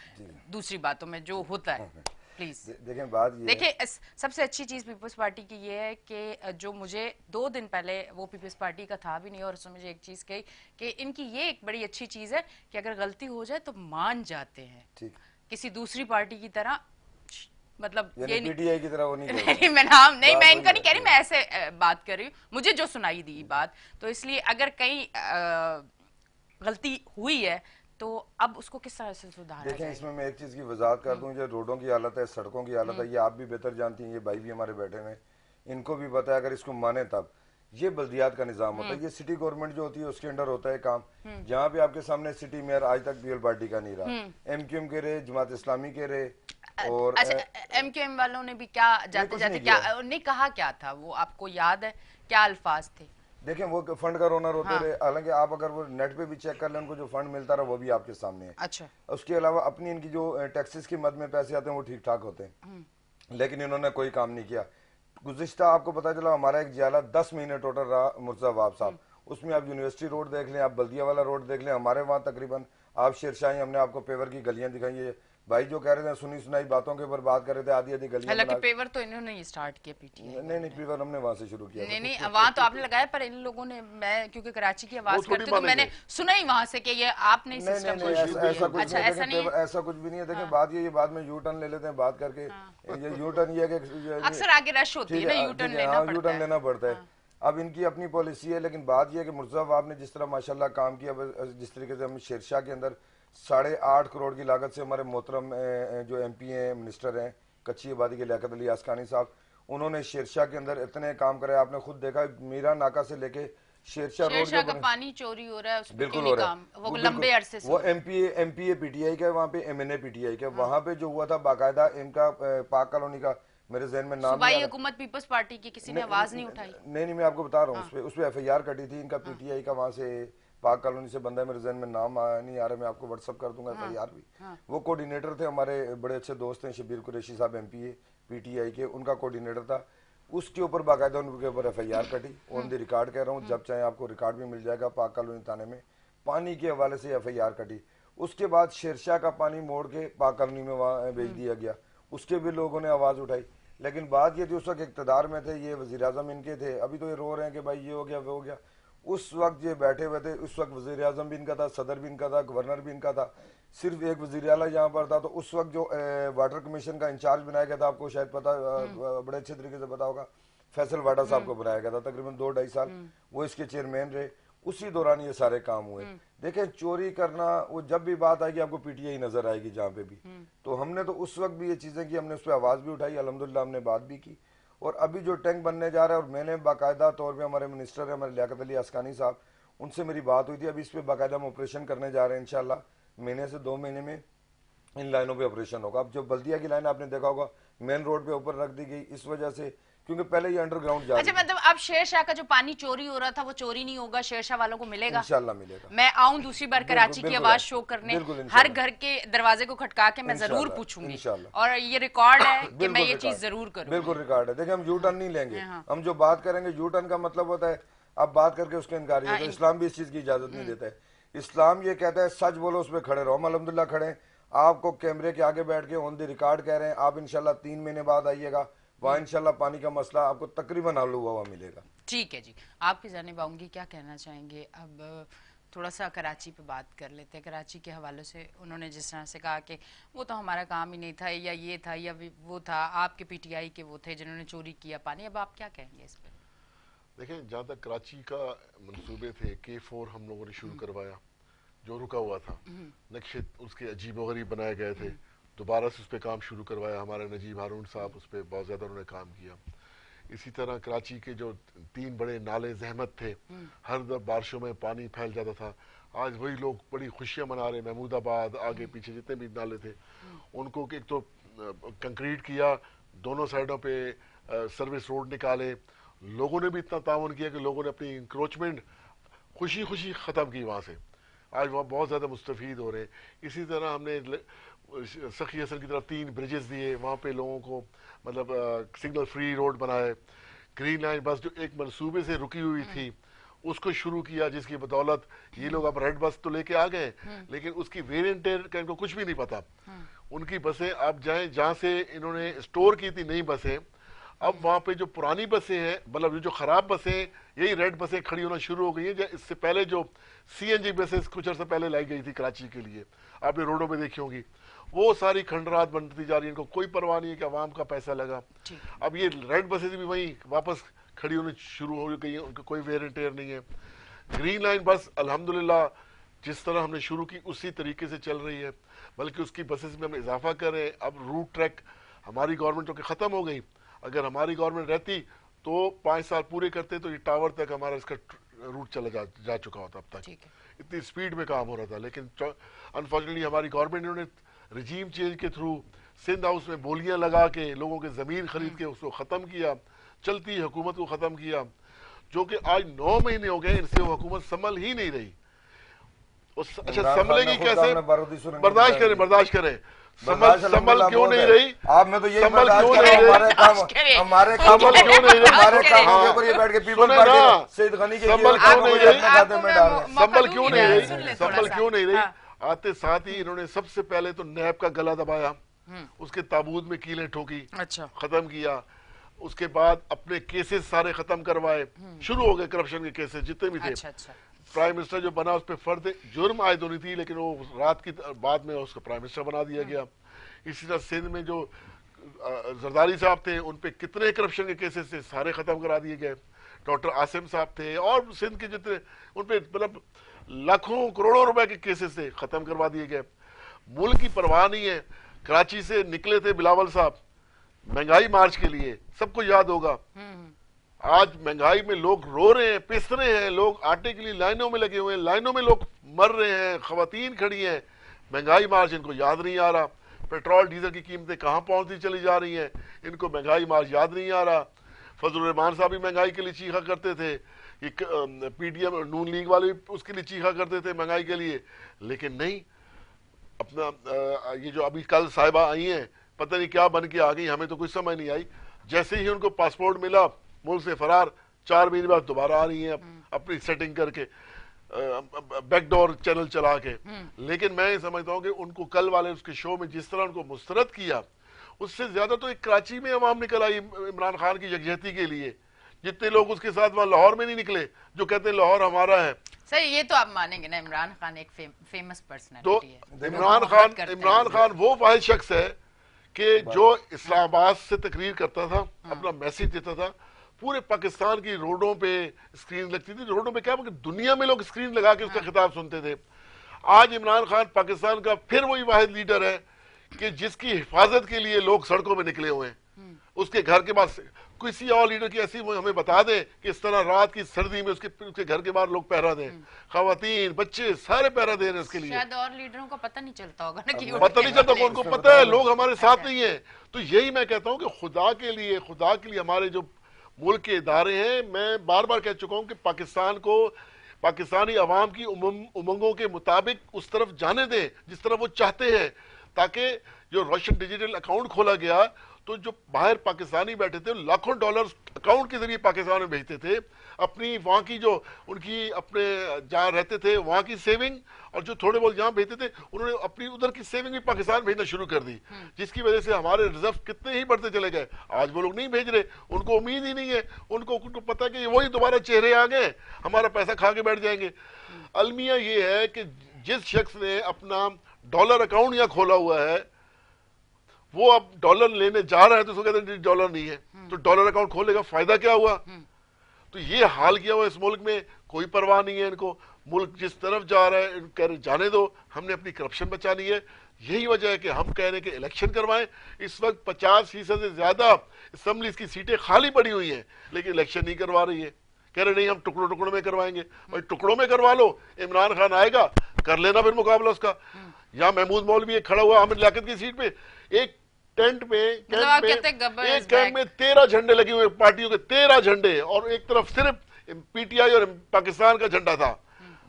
दूसरी बातों में जो होता है, प्लीज। देखें बात ये देखिए सबसे अच्छी चीज पीपल्स पार्टी की ये है कि जो मुझे 2 दिन पहले वो पीपल्स पार्टी का था भी नहीं, और उसने मुझे एक चीज कही कि इनकी ये एक बड़ी अच्छी चीज है कि अगर गलती हो जाए तो मान जाते हैं, ठीक, किसी दूसरी पार्टी की तरह, मतलब ये पीटीआई की तरह वो नहीं नहीं मैं नाम नहीं, मैं इनका नहीं कह रही, मैं ऐसे बात कर रही हूँ, मुझे जो सुनाई दी बात, तो इसलिए अगर कहीं गलती हुई है तो अब उसको किस तरह से सुधारना देखें चाहिए? इसमें मैं एक चीज की वजाहत कर दूं, जो रोडों की हालत है, सड़कों की हालत है, ये आप भी बेहतर जानती हैं, ये भाई भी हमारे बैठे हैं, इनको भी पता है। अगर इसको माने तब ये बल्दियात का निजाम होता है, ये सिटी गवर्नमेंट जो होती है उसके अंडर होता है काम। जहाँ पे आपके सामने सिटी मेयर आज तक पीएल पार्टी का नहीं रहा, एमक्यूएम के रहे, जमात इस्लामी के रहे, और अच्छा एमक्यूएम वालों ने भी क्या जाते जाते क्या उन्हें कहा, क्या था वो आपको याद है, क्या अल्फाज थे? देखें वो फंड का रोना रोते रहे, हालांकि आप अगर वो नेट पे भी चेक कर लें, उनको जो फंड मिलता रहा वो भी आपके सामने है। अच्छा, उसके अलावा अपनी इनकी जो टैक्सेस की मद में पैसे आते हैं वो ठीक ठाक होते हैं, लेकिन इन्होंने कोई काम नहीं किया। गुज़िश्ता आपको पता चला हमारा एक जियाला 10 महीने टोटल रहा मुर्जा वाब साहब, उसमें आप यूनिवर्सिटी रोड देख लें, आप बल्दिया वाला रोड देख लें, हमारे वहाँ तकरीबन आप शेरशाही, हमने आपको पेवर की गलियां दिखाई है। भाई जो कह रहे थे सुनी सुनाई बातों के ऊपर बात कर रहे थे, आधी आधी गलियां, हालांकि पेवर तो इन्होंने ही स्टार्ट किया पीटीआई। नहीं पेवर हमने वहां से शुरू किया। नहीं वहाँ तो आपने लगाया, पर इन लोगों ने, मैं क्योंकि कराची की आवाज करती हूँ तो मैंने सुना ही वहाँ से कि ये आपने सिस्टम ऐसा कुछ भी नहीं है। देखें बात ये बाद में यू टर्न ले लेते हैं बात करके, ये यू टर्न ये अक्सर आगे रश होती है ना, यू टर्न लेना पड़ता है। अब इनकी अपनी पॉलिसी है, लेकिन बात यह है कि मुर्जा वाब ने जिस तरह माशाल्लाह काम किया, जिस तरीके से हम शेरशाह के अंदर 8.5 करोड़ की लागत से हमारे मोहतरम जो एमपी हैं, मिनिस्टर हैं कच्ची आबादी के लियाकत अली आसकानी साहब, उन्होंने शेरशाह के अंदर इतने काम करे। आपने खुद देखा मीरा नाका से लेके शेरशाह रोड का पानी चोरी हो रहा है, उस बिल्कुल हो रहा है, वो लंबे अरसे से। वो एमपीए पीटीआई का, वहाँ पे एमएनए पीटीआई का, वहाँ पे जो हुआ था बाकायदा इनका पाक कॉलोनी का, मेरे जहन में नाम सूबाई हुकूमत पीपल्स पार्टी की किसी ने आवाज नहीं उठाई। नहीं मैं आपको बता रहा हूँ, उस पे एफआईआर कटी थी इनका पीटीआई का, वहाँ से पाक कॉलोनी से बंदा है, मेरे जहन में नाम नहीं आ रहा, मैं आपको व्हाट्सअप कर दूंगा एफआईआर भी। वो कोऑर्डिनेटर थे, हमारे बड़े अच्छे दोस्त हैं शबीर कुरैशी साहब, एमपीए पीटीआई के, उनका कोऑर्डिनेटर था। उसके ऊपर बाकायदा उनके ऊपर एफआईआर कटी, ऑन द रिकॉर्ड कह रहा हूँ, जब चाहे आपको रिकॉर्ड भी मिल जाएगा। पाक कॉलोनी थाने में पानी के हवाले से एफआईआर कटी, उसके बाद शेरशाह का पानी मोड़ के पाक कॉलोनी में वहाँ भेज दिया गया, उसके भी लोगों ने आवाज उठाई। लेकिन बात ये थी उस वक्त इक़्तिदार में थे, ये वज़ीर आज़म इनके थे, अभी तो ये रो रहे हैं कि भाई ये हो गया वो हो गया। उस वक्त ये बैठे हुए थे, उस वक्त वज़ीर आज़म भी इनका था, सदर भी इनका था, गवर्नर भी इनका था, सिर्फ एक वज़ीर आला यहाँ पर था। तो उस वक्त जो वाटर कमीशन का इंचार्ज बनाया गया था, आपको शायद पता, बड़े अच्छे तरीके से पता होगा, फैसल वाडा साहब को बनाया गया था, तकरीबन 2-2.5 साल वो इसके चेयरमैन रहे। उसी दौरान ये सारे काम हुए। देखें चोरी करना, वो जब भी बात आएगी आपको पीटीआई नजर आएगी जहाँ पे भी। तो हमने तो उस वक्त भी ये चीजें की, हमने उस पर आवाज भी उठाई, अल्हम्दुलिल्लाह हमने बात भी की। और अभी जो टैंक बनने जा रहा है, और मैंने बाकायदा तौर पे हमारे मिनिस्टर है, हमारे लियाकत अली आसकानी साहब, उनसे मेरी बात हुई थी, अभी इस पर बाकायदा हम ऑपरेशन करने जा रहे हैं इंशाल्लाह, महीने से 2 महीने में इन लाइनों पे ऑपरेशन होगा। अब जो बल्दिया की लाइन आपने देखा होगा मेन रोड पे ऊपर रख दी गई, इस वजह से क्योंकि पहले ये अंडरग्राउंड जा रही है। अच्छा मतलब अब शेरशाह का जो पानी चोरी हो रहा था वो चोरी नहीं होगा, शेरशाह वालों को मिलेगा इंशाल्लाह मिलेगा। मैं आऊं दूसरी बार कराची की आवाज शो करने, हर घर के दरवाजे को खटका के मैं जरूर पूछूंगी, और ये रिकॉर्ड है कि मैं ये चीज जरूर करूं। बिल्कुल रिकॉर्ड है। देखिए हम यू टर्न नहीं लेंगे, हम जो बात करेंगे यू टर्न का मतलब होता है आप बात करके उसके इनकारी है, तो इस्लाम भी इस चीज की इजाजत नहीं देता है। इस्लाम ये कहता है सच बोलो, उस पर खड़े रहो। हम अल्हम्दुलिल्लाह खड़े, आपको कैमरे के आगे बैठ के ऑन द रिकॉर्ड कह रहे हैं, आप इंशाल्लाह 3 महीने बाद आइएगा, वहाँ इंशाल्लाह पानी का मसला आपको तकरीबन हल हुआ मिलेगा। ठीक है जी, आपकी जानिब आऊंगी, क्या कहना चाहेंगे? अब थोड़ा सा कराची पे बात कर लेते हैं। कराची के हवाले से उन्होंने जिस तरह से कहा कि वो तो हमारा काम ही नहीं था, या ये था या वो था, आपके पीटीआई के वो थे जिन्होंने चोरी किया पानी, अब आप क्या कहेंगे इस पर? देखें जहाँ तक कराची का मंसूबे थे, K4 हम लोगों ने शुरू करवाया, जो रुका हुआ था, नक्शे उसके अजीबोगरीब बनाए गए थे, दोबारा से उस पर काम शुरू करवाया। हमारे नजीब हारून साहब उस पर बहुत ज़्यादा उन्होंने काम किया। इसी तरह कराची के जो 3 बड़े नाले जहमत थे, हर बारिशों में पानी फैल जाता था, आज वही लोग बड़ी खुशियां मना रहे। महमूदाबाद आगे पीछे जितने भी नाले थे उनको एक तो कंक्रीट किया, दोनों साइडों पे सर्विस रोड निकाले, लोगों ने भी इतना ताउन किया कि लोगों ने अपनी इंक्रोचमेंट खुशी खुशी ख़त्म की वहाँ से। आज वहाँ बहुत ज़्यादा मुस्तफ़ीद हो रहे हैं। इसी तरह हमने सखी हसन की तरफ 3 ब्रिजेस दिए, वहाँ पे लोगों को मतलब सिग्नल फ्री रोड बनाए। ग्रीन लाइन बस जो एक मंसूबे से रुकी हुई थी उसको शुरू किया, जिसकी बदौलत ये लोग अब रेड बस तो लेके आ गए, लेकिन उसकी वेरिएंट का इनको कुछ भी नहीं पता। उनकी बसें अब जाएं जहाँ से इन्होंने स्टोर की थी नई बसें, अब वहाँ पे जो पुरानी बसें हैं, मतलब जो खराब बसें, यही रेड बसें खड़ी होना शुरू हो गई हैं। इससे पहले जो CNG बसें कुछ अर्से पहले लाई गई थी कराची के लिए, आपने रोडों पे देखी होंगी, वो सारी खंडरात बनती जा रही है। इनको कोई परवाह नहीं है कि अवाम का पैसा लगा। अब ये रेड बसें भी वहीं वापस खड़ी होनी शुरू हो गई है, उनका कोई वेयर एंड टेयर नहीं है। ग्रीन लाइन बस अल्हम्दुलिल्लाह जिस तरह हमने शुरू की उसी तरीके से चल रही है, बल्कि उसकी बसेस में हम इजाफा करें। अब रूट ट्रैक हमारी गवर्नमेंट के ख़त्म हो गई, अगर हमारी गवर्नमेंट रहती तो 5 साल पूरे करते तो ये टावर तक हमारा इसका रूट चला जा चुका होता अब तक। इतनी स्पीड में काम हो रहा था, लेकिन अनफॉर्चुनेटली हमारी गवर्नमेंट ने रजीम चेंज के थ्रू सिंध हाउस में बोलियां लगा के लोगों के ज़मीन खरीद के उसको ख़त्म किया, चलती हुकूमत को ख़त्म किया, जो कि आज 9 महीने हो गए, इनसे वो हुकूमत संभल ही नहीं रही। अच्छा संभलेगी कैसे? बर्दाश्त करें संभल क्यों नहीं रही? आप में तो यही संभल क्यों नहीं रही? हमारे काम क्यों नहीं रही? हमारे कामों के ऊपर ये बैठ के पीपल पार्टी सईद गनी के संभल क्यों नहीं रही? खाते में डाल रहे हैं। संभल क्यों नहीं रही? संभल क्यों नहीं रही? आते साथ ही इन्होंने सबसे पहले तो नैब का गला दबाया, उसके ताबूत में कीलें ठोकी, खत्म किया। उसके बाद अपने केसेस सारे खत्म करवाए, शुरू हो गए करप्शन के केसेस जितने भी थे। प्राइम मिनिस्टर जो बना उस पर फर्द जुर्म आयद होनी थी, लेकिन वो रात की बाद में उसको प्राइम मिनिस्टर बना दिया गया। इसी तरह सिंध में जो जरदारी साहब थे उन पे कितने करप्शन के केसेस थे, सारे खत्म करा दिए गए। डॉक्टर आसिम साहब थे और सिंध के जितने उन पे मतलब लाखों करोड़ों रुपए के केसेस थे, खत्म करवा दिए गए। मुल्क की परवाह नहीं है। कराची से निकले थे बिलावल साहब महंगाई मार्च के लिए, सबको याद होगा। आज महंगाई में लोग रो रहे हैं, पिस रहे हैं, लोग आटे के लिए लाइनों में लगे हुए हैं, लाइनों में लोग मर रहे हैं, खवातीन खड़ी हैं। महंगाई मार्च इनको याद नहीं आ रहा। पेट्रोल डीजल की कीमतें कहाँ पहुंचती चली जा रही हैं, इनको महंगाई मार्च याद नहीं आ रहा। फजल रहमान साहब भी महंगाई के लिए चीखा करते थे, PDM नून लीग वाले भी उसके लिए चीखा करते थे महंगाई के लिए, लेकिन नहीं। अपना ये जो अभी कल साहिबा आई हैं, पता नहीं क्या बन के आ गई, हमें तो कुछ समझ नहीं आई। जैसे ही उनको पासपोर्ट मिला मुल्क से फरार, 4 महीने बाद दोबारा आ रही हैं अपनी सेटिंग करके, बैकडोर चैनल चला के। लेकिन मैं समझता हूँ कि उनको कल वाले उसके शो में जिस तरह उनको मुस्तरद किया, उससे ज्यादा तो एक कराची में अवाम निकल आई इमरान खान की यकजहती के लिए। जितने लोग उसके साथ वहां लाहौर में नहीं निकले जो कहते हैं लाहौर हमारा है। सर ये तो आप मानेंगे ना, इमरान खान एक फेमस पर्सनालिटी है। तो इमरान खान वो वाहिद शख्स है कि जो इस्लामाबाद से तकरीर करता था, अपना मैसेज देता था, पूरे पाकिस्तान की रोडों पे स्क्रीन लगती थी। रोडों पे क्या दुनिया में लोग स्क्रीन लगा के उसका खिताब सुनते थे। आज इमरान खान पाकिस्तान का फिर वही वाहिद लीडर है कि जिसकी हिफाजत के लिए लोग सड़कों में निकले हुए हैं। उसके घर के पास किसी और लीडर की ऐसी हमें बता दें कि इस तरह रात की सर्दी में उसके घर के बाहर लोग पहरा दें, खवातीन बच्चे सारे पहरा दे रहे हैं उसके लिए। शायद और लीडरों को पता नहीं चलता होगा ना कि पता नहीं चलता, उनको पता है लोग हमारे साथ नहीं है। तो यही मैं कहता हूँ कि खुदा के लिए हमारे जो मुल्क के इदारे हैं, मैं बार बार कह चुका हूं कि पाकिस्तान को पाकिस्तानी अवाम की उमंगों के मुताबिक उस तरफ जाने दें जिस तरफ वो चाहते हैं, ताकि जो रोशन डिजिटल अकाउंट खोला गया तो जो बाहर पाकिस्तानी बैठे थे लाखों डॉलर अकाउंट के जरिए पाकिस्तान में भेजते थे, अपनी वहाँ की जो उनकी अपने जहाँ रहते थे वहाँ की सेविंग, और जो थोड़े बहुत यहाँ भेजते थे उन्होंने अपनी उधर की सेविंग भी पाकिस्तान भेजना शुरू कर दी, जिसकी वजह से हमारे रिजर्व कितने ही बढ़ते चले गए। आज वो लोग नहीं भेज रहे, उनको उम्मीद ही नहीं है, उनको पता है कि वही दोबारा चेहरे आ गए, हमारा पैसा खा के बैठ जाएंगे। अलमिया ये है कि जिस शख्स ने अपना डॉलर अकाउंट यहाँ खोला हुआ है वो अब डॉलर लेने जा रहा है तो उसको कहते हैं डॉलर नहीं है, तो डॉलर अकाउंट खोलेगा, फायदा क्या हुआ? तो ये हाल किया हुआ इस मुल्क में, कोई परवाह नहीं है इनको। मुल्क जिस तरफ जा रहा है कह रहे जाने दो, हमने अपनी करप्शन बचानी है। यही वजह है कि हम कह रहे हैं कि इलेक्शन करवाएं। इस वक्त 50% से ज्यादा असेंबली की सीटें खाली पड़ी हुई हैं, लेकिन इलेक्शन नहीं करवा रही है। कह रहे नहीं हम टुकड़ों टुकड़ों में करवाएंगे। भाई टुकड़ों में करवा लो, इमरान खान आएगा, कर लेना फिर मुकाबला उसका। यहाँ महमूद मौलवी एक खड़ा हुआ आमिर लियाकत की सीट पे, एक टेंट में एक कैंप में 13 झंडे लगे हुए पार्टियों के, 13 झंडे, और एक तरफ सिर्फ पीटीआई और पाकिस्तान का झंडा था।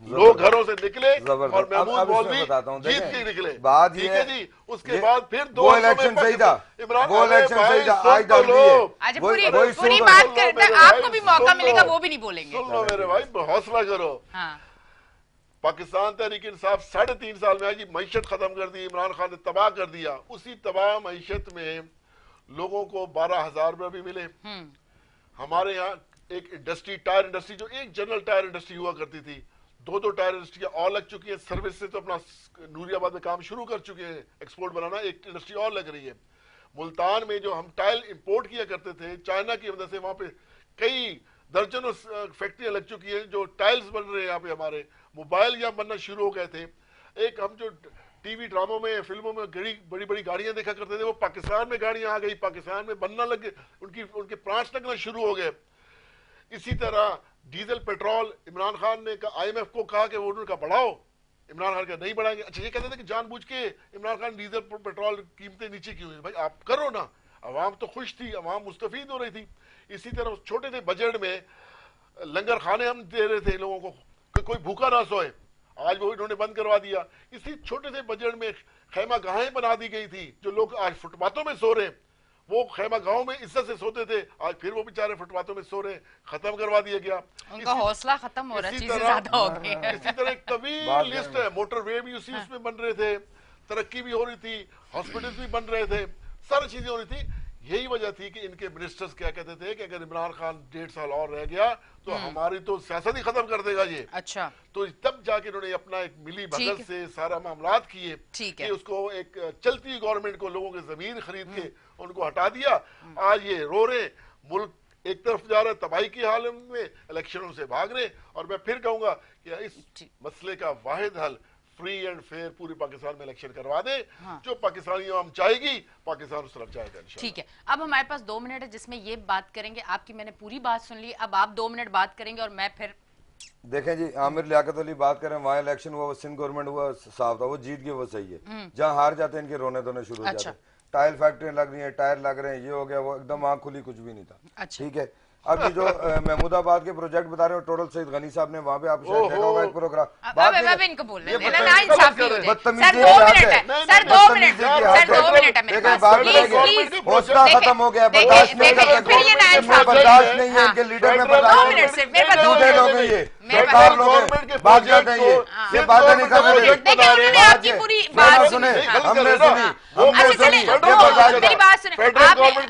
लोग घरों से निकले और महमूद मौलवी जीत के निकले। बात ठीक ये है जी, उसके बाद फिर वो इलेक्शन सही था, वो इलेक्शन सही था। आज पूरी बात करना, आपको भी मौका मिलेगा, वो भी नहीं बोलेंगे। सुन लो मेरे भाई, हौसला करो। पाकिस्तान तहरीक इंसाफ 3.5 साल में आएगी, मईशत खत्म कर दी, इमरान खान ने तबाह कर दिया। उसी तबाह मईशत में लोगों को 12,000 रुपये भी मिले। हमारे यहाँ एक इंडस्ट्री, टायर इंडस्ट्री, जो एक जनरल टायर इंडस्ट्री हुआ करती थी, 2 टायर इंडस्ट्री और लग चुकी है। सर्विस से तो अपना नूरियाबाद में काम शुरू कर चुके हैं, एक्सपोर्ट बनाना, एक इंडस्ट्री और लग रही है। मुल्तान में जो हम टाइल इंपोर्ट किया करते थे चाइना की वजह से, वहां पे कई दर्जनों फैक्ट्रियां लग चुकी हैं, जो टाइल्स बन रहे हैं यहाँ पे। हमारे मोबाइल यहाँ बनना शुरू हो गए थे। एक हम जो टीवी ड्रामों में, फिल्मों में बड़ी बड़ी गाड़ियां देखा करते थे, वो पाकिस्तान में गाड़ियां आ गई, पाकिस्तान में बनना लग, उनके प्लांट्स लगना शुरू हो गए। इसी तरह डीजल पेट्रोल, इमरान खान ने IMF को कहा कि वो उनका बढ़ाओ, इमरान खान का नहीं बढ़ाएंगे। अच्छा, ये कहते थे कि जानबूझ के इमरान खान डीजल पेट्रोल कीमतें नीचे क्यों है? भाई आप करो ना, अवाम तो खुश थी, अवाम मुस्तफीद हो रही थी। इसी तरह छोटे से बजट में लंगर खाने हम दे रहे थे लोगों को कि कोई भूखा ना सोए, आज वो इन्होंने बंद करवा दिया। इसी छोटे से बजट में खैमा गाहें बना दी गई थी, जो लोग आज फुटपाथों में सो रहे हैं, वो खैमा गांव में इज्जत से सोते थे, आज फिर वो बेचारे फुटपाथों में सो रहे, खत्म करवा दिया गया। उनका हौसला खत्म हो रहा है, चीजें ज्यादा हो गई है। इसी तरह एक तवील लिस्ट है, मोटरवे भी उसी उसमें बन रहे थे, तरक्की भी हो रही थी, हॉस्पिटल भी बन रहे थे, सारी चीजें हो रही थी। यही वजह थी कि इनके मिनिस्टर्स क्या कहते थे कि अगर इमरान खान 1.5 साल और रह गया तो हमारी तो सियासत ही खत्म कर देगा ये। अच्छा, तो तब जाके इन्होंने अपना एक मिली भगत से सारा मामलात किए कि उसको एक चलती गवर्नमेंट को, लोगों के जमीन खरीद के उनको हटा दिया। आज ये रो रहे, मुल्क एक तरफ जा रहा है तबाही की हालत में, इलेक्शनों से भाग रहे। और मैं फिर कहूंगा कि इस मसले का वाहिद हल फ्री एंड फेयर पूरे पाकिस्तान में इलेक्शन करवा दे। जो पाकिस्तानियों हम चाहेगी, पाकिस्तान उस तरफ जाएगा। ठीक है, अब हमारे पास 2 मिनट है जिसमें ये बात करेंगे। आपकी मैंने पूरी बात सुन ली, अब आप 2 मिनट बात करेंगे और मैं फिर। देखें जी, आमिर लियाकत अली बात करें, वहाँ इलेक्शन हुआ, सिंध गवर्नमेंट हुआ, साफ था, वो जीत गए, वो सही है। जहाँ हार जाते हैं इनके रोने धोने शुरू हो जाते हैं। टायर फैक्ट्री लग रही है, टायर लग रहे हैं, ये हो गया, वो एकदम आंख खुली, कुछ भी नहीं था। ठीक है, अब ये जो महमूदाबाद के प्रोजेक्ट बता रहे हो, टोटल सईद गनी साहब ने वहाँ पे आप शायद देखा होगा एक प्रोग्राम। इनको बोल रहे हैं ना, इंसाफ नहीं होते। सर 2 मिनट है, सर 2 मिनट है मेरे पास। हौसला खत्म हो गया, बर्दाश्त नहीं कर सकते, बर्दाश्त नहीं है इनके लीडर में, बर्दाश्त झूठे लोग हैं ये, सरकार लोग बात जाते हैं, ये बातें नहीं कर रहे। सुने, हमने सुनी, हमने सुनी,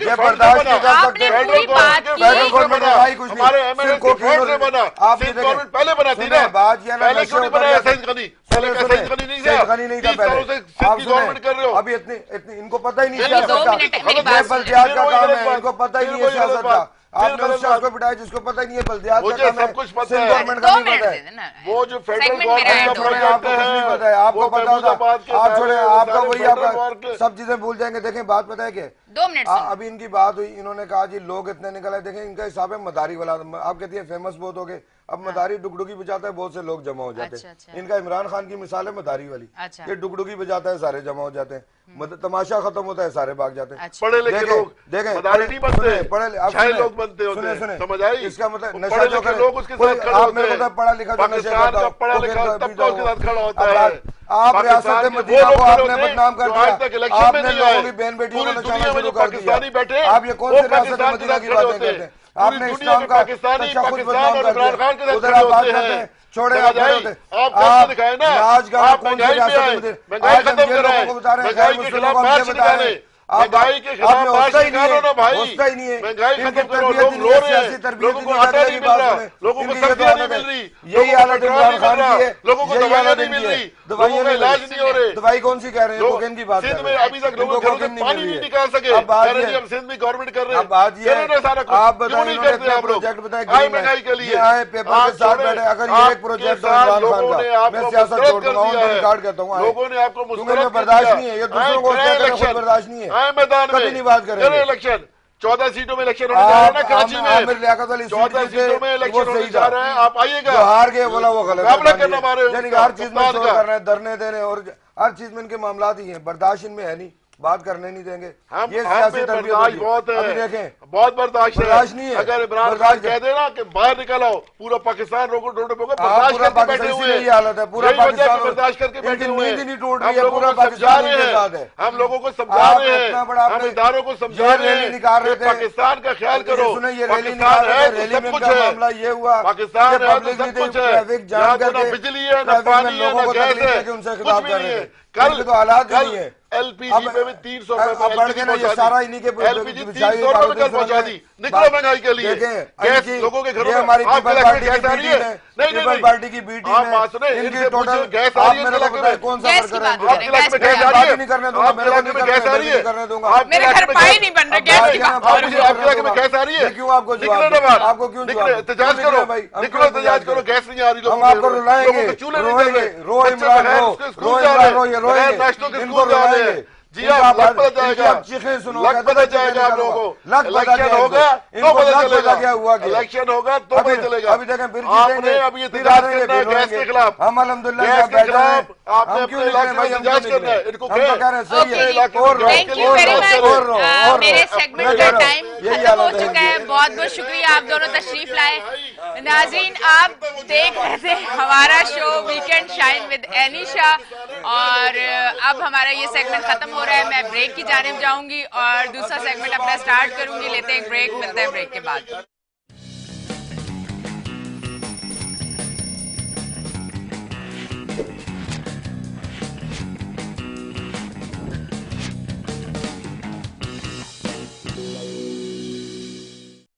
ये बर्दाश्त नहीं कर सकते। हमारे एमएलए पहले बना थी ना, पहले क्यों नहीं बनाया सईद गनी? गनी नहीं था पहले, आप सुने, अभी इतनी इनको पता ही नहीं सियासत का, बल्दियात का काम है, इनको पता ही नहीं है सियासत का। आपने उस शख्स को बिठाया जिसको पता ही नहीं है बल्दियात का काम है, सब कुछ पता है, गवर्नमेंट का नहीं पता है। वो जो फेडरल गवर्नमेंट का प्रोजेक्ट आपको कुछ नहीं पता है, आपको पता होगा, आप छोड़े, आपका वही, आपका सब चीजें भूल जाएंगे। देखें बात पता है क्या, 2 मिनट अभी इनकी बात हुई, इन्होंने कहा जी लोग इतने निकल आए। देखें इनका हिसाब है मदारी वाला, आप कहती है फेमस बहुत हो गए, अब मदारी डुगडुगी बजाता है, बहुत से लोग जमा हो जाते हैं। इनका इमरान खान की मिसाल है मदारी वाली, ये डुगडुगी बजाता है, सारे जमा हो जाते हैं, तमाशा खत्म होता है, सारे भाग जाते हैं। पढ़े लिखे लोग देखें, पढ़े लोग बनते होते हैं, सुने, समझ आई? इसका मतलब नशा जो करे, आप मेरे को पढ़ा लिखा जो नशे करता हो, पढ़ा लिखा तब तो उसके साथ खड़ा होता है। आप रियासत मदीना को आपने बदनाम कर दिया, आपने लोगों की बहन बेटियों को नचाना शुरू कर दिया। आप ये कौन सी रियासत मदीना की बातें करते हैं? आपने इस्लाम का नशा खुद बदनाम कर दिया, उधर आप बात करते हैं, छोड़े आप खड़े होते, आप राजगाह कौन सी रियासत में, आज हम ये लोगों को बता रहे हैं, गैर मुस्लिमों को हम ये बता रहे हैं, महंगाई के खिलाफ आपने बात होता ही नहीं करो ना है, भाई, होता ही नहीं है। महंगाई इनकी खत्म करो, तरबियत लोग ही रो नहीं है, रहे सियासी हैं, तरबियत लोगों ही को नहीं है, आटा अगले नहीं की मिल बात रहा, सुने। लोगों को इनकी ये तो सब्जियां नहीं आदत है, मिल रही, यही लोगों को हालत पेट्रोल इमरान नहीं मिल खान रहा, की है, लोगों को यही दवाइयां हालत नहीं मिल इनकी है, रही, दवाइयां लोगों का नहीं इलाज मिल नहीं हो रहे। दवाई कौन सी कह रहे हैं, लोग कोकेन की बात कर सिंध रहे में हैं, अभी तक लोगों इनको के घरों से कोकेन नहीं पानी मिल रही नहीं है। निकाल सके, अब बात कह रहे ये जी है, हम सिंध में गवर्नमेंट कर रहे अब बात ये करो ना सारा है, कुछ, आप क्यों बताएं नहीं इन्होंने करते इतने आप लोग? प्रोजेक्ट बताए आए ग्रीन महंगाई के लाइन, लिए ये आए पेपर के आप साथ छोड़े, बैठे, अगर ये एक आपके प्रोजेक्ट हो साथ इमरान खान लोगों का, ने मैं आपको सियासत मुस्तरद छोड़ कर दूंगा, दिया उनको है, रिकॉर्ड करता हूँ। लोगों ने आपको क्योंकि मुस्तरद इनमें कर बर्दाश्त दिया, नहीं है, ये आए दूसरों को करे कहते हैं, इलेक्शन, खुद बर्दाश्त नहीं है, आए मैदान कभी में, नहीं बात करे करेंगे। इलेक्शन, 14 सीटों में इलेक्शन होने जा रहा है ना कराची आमिर में, लियाकत अली 14 सीट सीटों में थे, इलेक्शन वो होने सही जा था, रहे हैं, आप आइएगा, जो हार गए बोला वो गलत मुकाबला है, करना हमारे यानी उसका, हर चीज में कप्तान शोर का। कर रहे हैं, धरने देने और हर चीज में इनके मामला ही हैं, बर्दाश्त इनमें है नहीं, बात करने नहीं देंगे। हम ये हम सियासी पे तरबियत बर्दाश्त होगी। बहुत अभी है, देखें बहुत बर्दाश्त नहीं है, अगर इमरान खान बर्दाश्त कह देना कि बाहर निकल आओ, पूरा पाकिस्तान रोको रोड पे होगा, हाँ, बर्दाश्त पूरा करके बैठे पाकिस्तान हुए इसीलिए हैं, ये हालत है, पूरा यही वजह है पाकिस्तान कि बर्दाश्त करके बैठे इनकी हुए नींद ही नहीं टूट रही हम है, लोगों पूरा को समझा पाकिस्तान रहे इनके साथ हैं, है। हम लोगों को समझा आप रहे इतना हैं, बड़ा हम आपने इदारों को समझा ये रहे रैली हैं निकाल रहे कि थे, पाकिस्तान का ख्याल करो, सुने ये रैली निकाल पाकिस्तान रहे है थे, तो रैली सब में कुछ इनका है, मामला ये हुआ, पाकिस्तान कि है तो पब्लिक सब भी थी, कुछ है, ट्रैफिक जाम यहाँ तो ना करके बिजली है, ना ट्रैफिक में पानी है, लोगों ना को गैस तकलीफ है, है कि उनसे कुछ खिताब भी कर नहीं रहे है। थे, इनके तो हालात भी नहीं है। एलपीजी पे भी 300 अब बढ़ के ना ये सारा इन्हीं के एलपीजी 300 रुपए में कल पहुंचा दी, निकलो महंगाई के लिए, गैस लोगों के घरों में, हमारी आप पीपल इलाके में पार्टी की गैस आ रही बीटी है, है, नहीं पीपल पार्टी की बीटी आप है, बात सुने, इनकी इनसे टोटल पूछिए, गैस आ आप रही है मेरे इनके को इलाके बताएं में, कौन सा गैस की वर्कर बात है, आपके इलाके में गैस आ रही बात है, ही नहीं करने दूंगा, आपके मेरे को इलाके नहीं में गैस आ रही है, करने दूंगा, मेरे घर पानी नहीं बन रहा, गैस की बात आप मुझे आपके इलाके में गैस आ रही है, क्यों आपको निकले ना बाहर, आपको क्यों निकले एहतजाज करो, निकलो एहतजाज करो, गैस नहीं आ रही हम लोगों आपको रुलाएंगे, लोगों के चूल्हे नहीं रोएंगे, जल रहे, रो बच्चे इमरान बगैर रो, उसके रो स्कूल जा इमरान रो, रहे ये हैं, बगैर रोएंगे, नाश्तों के इनको स्कूल जा रहे रुलाएंगे। हैं, जी हाँ, लग पता जाएगा, चीखें सुनो, लग पता जाएगा आप लोगों को, इलेक्शन होगा तो पता चलेगा, हुआ इलेक्शन होगा तो पता चलेगा। अभी देखें फिर आपने अभी एहतजाज करना है गैस के खिलाफ, हम अल्हम्दुलिल्लाह गैस के खिलाफ आपने अपने इलाके में भाई एहतजाज करना है, इनको हम तो कह रहे हैं सही है, इलाके और में रो, गैस के थैंक लिए यू वेरी और रो, मच। मेरे सेगमेंट का टाइम यही खत्म हो हालत है चुका है, बहुत बहुत शुक्रिया आप दोनों तशरीफ लाए। नाज़रीन, आप देख रहे थे हमारा show weekend shine with Anisha, और अब हमारा ये सेगमेंट खत्म हो रहा है, मैं ब्रेक की जानिब जाऊंगी और दूसरा सेगमेंट अपना स्टार्ट करूंगी। लेते हैं एक ब्रेक, मिलते हैं ब्रेक के बाद।